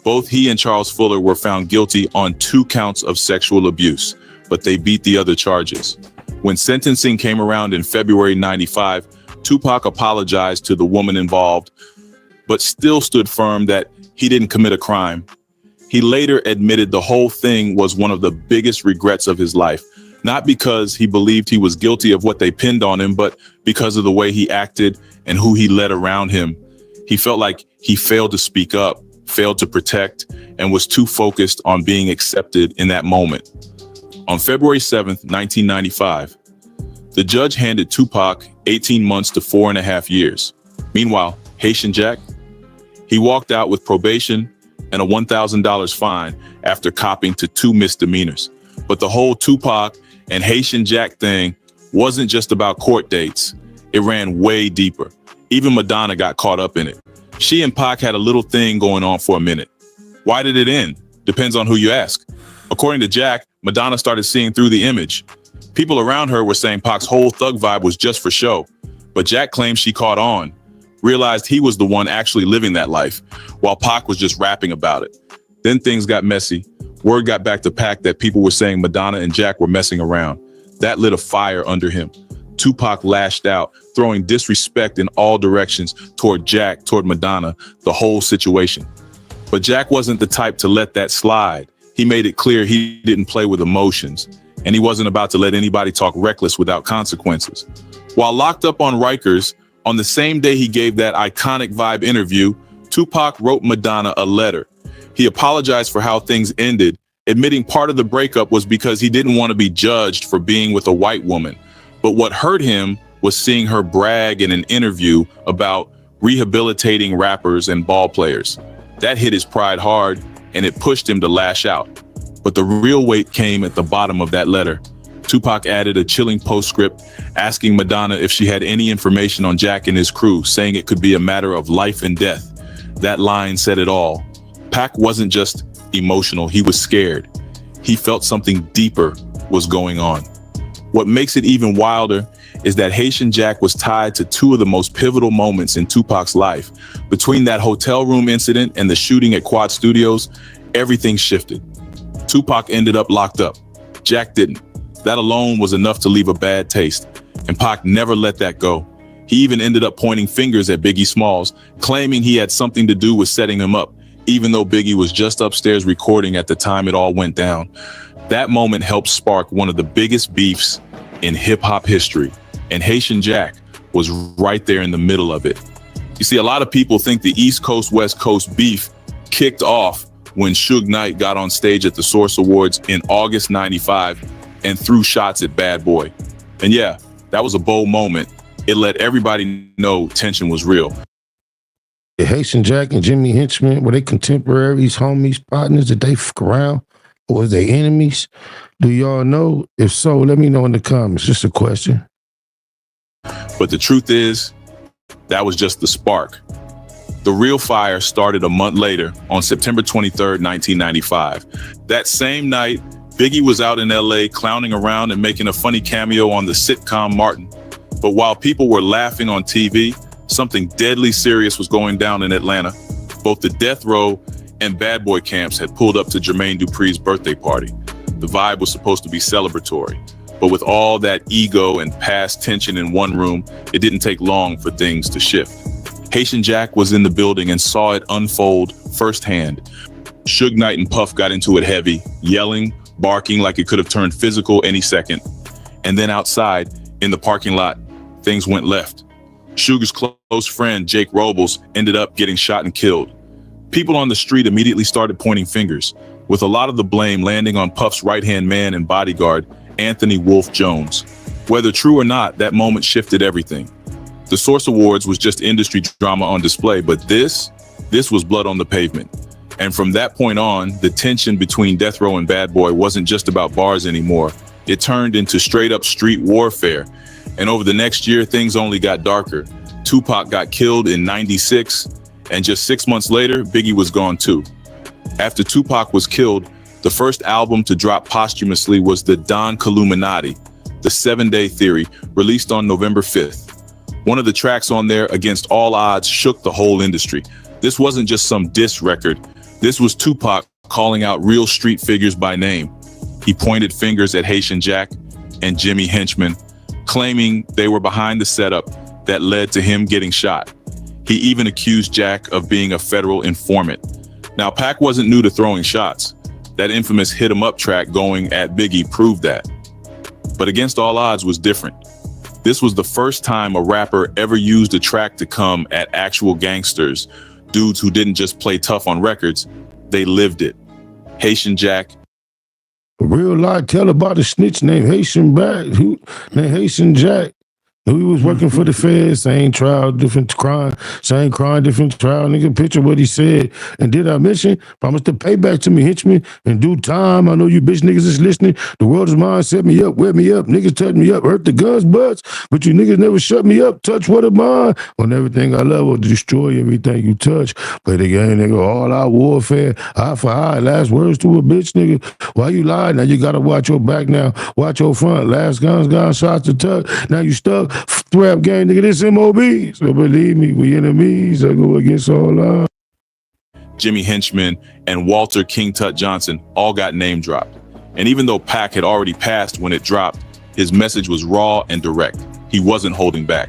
Both he and Charles Fuller were found guilty on 2 counts of sexual abuse, but they beat the other charges. When sentencing came around in February 95, Tupac apologized to the woman involved, but still stood firm that he didn't commit a crime. He later admitted the whole thing was one of the biggest regrets of his life, not because he believed he was guilty of what they pinned on him, but because of the way he acted and who he led around him. He felt like he failed to speak up, failed to protect, and was too focused on being accepted in that moment. On February 7th, 1995, the judge handed Tupac 18 months to 4.5 years. Meanwhile, Haitian Jack, he walked out with probation and a $1,000 fine after copping to 2 misdemeanors. But the whole Tupac and Haitian Jack thing wasn't just about court dates. It ran way deeper. Even Madonna got caught up in it. She and Pac had a little thing going on for a minute. Why did it end? Depends on who you ask. According to Jack, Madonna started seeing through the image. People around her were saying Pac's whole thug vibe was just for show. But Jack claims she caught on, realized he was the one actually living that life, while Pac was just rapping about it. Then things got messy. Word got back to Pac that people were saying Madonna and Jack were messing around. That lit a fire under him. Tupac lashed out, throwing disrespect in all directions toward Jack, toward Madonna, the whole situation. But Jack wasn't the type to let that slide. He made it clear he didn't play with emotions, and he wasn't about to let anybody talk reckless without consequences. While locked up on Rikers, on the same day he gave that iconic Vibe interview, Tupac wrote Madonna a letter. He apologized for how things ended, admitting part of the breakup was because he didn't want to be judged for being with a white woman. But what hurt him was seeing her brag in an interview about rehabilitating rappers and ball players. That hit his pride hard, and it pushed him to lash out. But the real weight came at the bottom of that letter. Tupac added a chilling postscript asking Madonna if she had any information on Jack and his crew, saying it could be a matter of life and death. That line said it all. Pac wasn't just emotional, he was scared. He felt something deeper was going on. What makes it even wilder is that Haitian Jack was tied to two of the most pivotal moments in Tupac's life. Between that hotel room incident and the shooting at Quad Studios, everything shifted. Tupac ended up locked up. Jack didn't. That alone was enough to leave a bad taste, and Pac never let that go. He even ended up pointing fingers at Biggie Smalls, claiming he had something to do with setting him up, even though Biggie was just upstairs recording at the time it all went down. That moment helped spark one of the biggest beefs in hip-hop history, and Haitian Jack was right there in the middle of it. You see, a lot of people think the East Coast, West Coast beef kicked off when Suge Knight got on stage at the Source Awards in August '95 and threw shots at Bad Boy. And yeah, that was a bold moment. It let everybody know tension was real. Haitian Jack and Jimmy Henchman, were they contemporaries, homies, partners? Did they fuck around? Or was they enemies? Do y'all know? If so, let me know in the comments. Just a question. But the truth is, that was just the spark. The real fire started a month later on September 23rd, 1995. That same night, Biggie was out in LA clowning around and making a funny cameo on the sitcom Martin. But while people were laughing on TV, something deadly serious was going down in Atlanta. Both the Death Row and Bad Boy camps had pulled up to Jermaine Dupri's birthday party. The vibe was supposed to be celebratory, but with all that ego and past tension in one room, it didn't take long for things to shift. Haitian Jack was in the building and saw it unfold firsthand. Suge Knight and Puff got into it heavy, yelling, barking like it could have turned physical any second. And then outside, in the parking lot, things went left. Suge's close friend, Jake Robles, ended up getting shot and killed. People on the street immediately started pointing fingers, with a lot of the blame landing on Puff's right-hand man and bodyguard, Anthony Wolf Jones. Whether true or not, that moment shifted everything. The Source Awards was just industry drama on display, but this was blood on the pavement. And from that point on, the tension between Death Row and Bad Boy wasn't just about bars anymore. It turned into straight-up street warfare. And over the next year, things only got darker. Tupac got killed in '96, and just 6 months later, Biggie was gone too. After Tupac was killed, the first album to drop posthumously was the Don Columinati, the 7-Day Theory, released on November 5th. One of the tracks on there, Against All Odds, shook the whole industry. This wasn't just some diss record. This was Tupac calling out real street figures by name. He pointed fingers at Haitian Jack and Jimmy Henchman, claiming they were behind the setup that led to him getting shot. He even accused Jack of being a federal informant. Now, Pac wasn't new to throwing shots. That infamous Hit 'em Up track going at Biggie proved that. But Against All Odds was different. This was the first time a rapper ever used a track to come at actual gangsters, dudes who didn't just play tough on records, they lived it. Haitian Jack. A real lie, tell about a snitch named Haitian Jack. He was working for the feds, same trial, different crime, same crime, different trial. Nigga, picture what he said. And did I mention, promise to pay back to me, Henchman, in due time. I know you bitch niggas is listening. The world is mine, set me up, wet me up. Niggas touch me up, hurt the guns, butts. But you niggas never shut me up, touch what of mine. On everything I love will destroy everything you touch. Play the game, nigga, all out warfare, eye for eye, last words to a bitch, nigga. Why you lie? Now you gotta watch your back now, watch your front. Last guns, shots to tuck. Now you stuck. Rap game, nigga, this MOB. So believe me, we enemies. I go against all odds. Jimmy Henchman and Walter King Tut Johnson all got name dropped. And even though Pac had already passed when it dropped, his message was raw and direct. he wasn't holding back.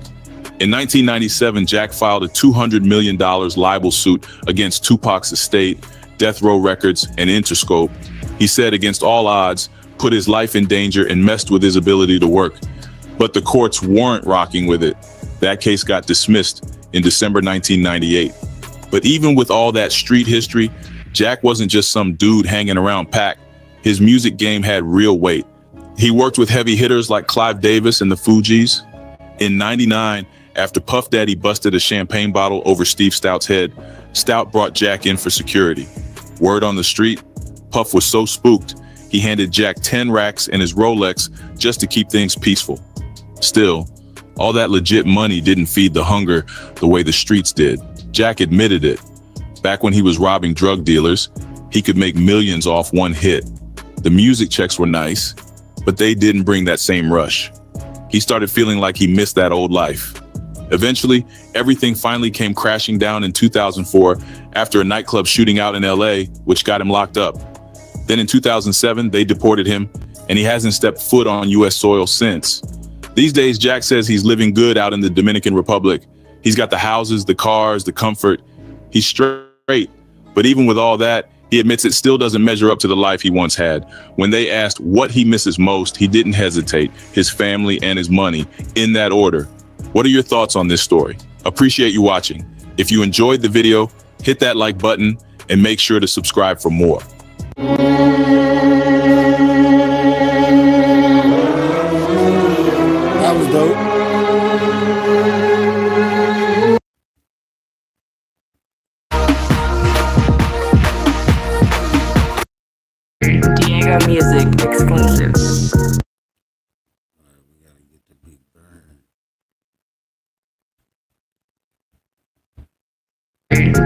In 1997, Jack filed a $200 million libel suit against Tupac's estate, Death Row Records, and Interscope. He said against all odds, put his life in danger and messed with his ability to work. But the courts weren't rocking with it. That case got dismissed in December 1998. But even with all that street history, Jack wasn't just some dude hanging around Pac. His music game had real weight. He worked with heavy hitters like Clive Davis and the Fugees. In '99, after Puff Daddy busted a champagne bottle over Steve Stout's head, Stout brought Jack in for security. Word on the street, Puff was so spooked, he handed Jack 10 racks and his Rolex just to keep things peaceful. Still, all that legit money didn't feed the hunger the way the streets did. Jack admitted it. Back when he was robbing drug dealers, he could make millions off one hit. The music checks were nice, but they didn't bring that same rush. He started feeling like he missed that old life. Eventually, everything finally came crashing down in 2004 after a nightclub shooting out in LA, which got him locked up. Then in 2007, they deported him, and he hasn't stepped foot on US soil since. These days, Jack says he's living good out in the Dominican Republic. He's got the houses, the cars, the comfort. He's straight. But even with all that, he admits it still doesn't measure up to the life he once had. When they asked what he misses most, he didn't hesitate. His family and his money, in that order. What are your thoughts on this story? Appreciate you watching. If you enjoyed the video, hit that like button and make sure to subscribe for more. That was dope. Diego Music exclusive.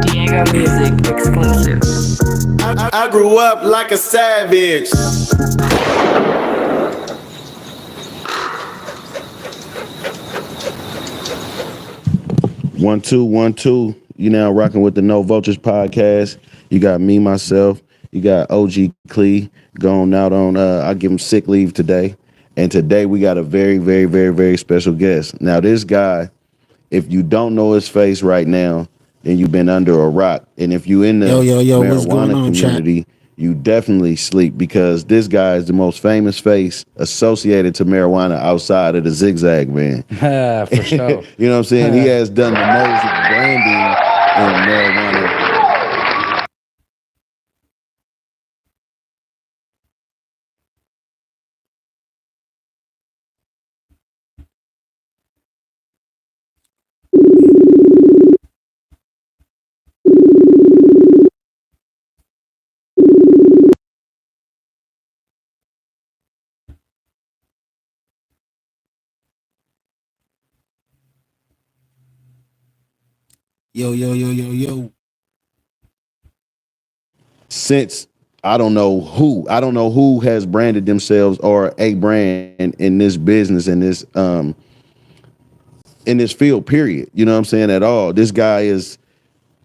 Diego Music exclusive. I grew up like a savage. One, two, 1, 2. You now rocking with the No Vultures podcast. You got me, myself. You got OG Clee going out on, I give him sick leave today. And today we got a very, very, very, very special guest. Now this guy, if you don't know his face right now, then you've been under a rock. And if you in the what's going marijuana on, community, chat? you definitely sleep because this guy is the most famous face associated to marijuana outside of the Zigzag Man. For sure. You know what I'm saying? He has done the most branding in marijuana. Yo. Since I don't know who has branded themselves or a brand in this business, in this field, period. You know what I'm saying? At all. This guy is,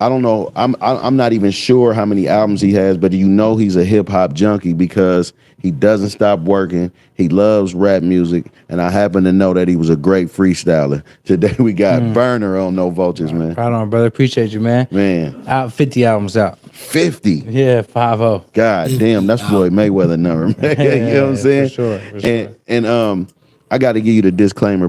I don't know. I'm not even sure how many albums he has, but you know he's a hip hop junkie because he doesn't stop working. He loves rap music, and I happen to know that he was a great freestyler. Today we got Burner on No Vultures, man. Right on, brother. Appreciate you, man. Man, out 50 albums out. 50. Yeah, 5-0. God damn, that's Floyd Mayweather number, man. Yeah, you know what I'm saying? For sure. And I got to give you the disclaimer.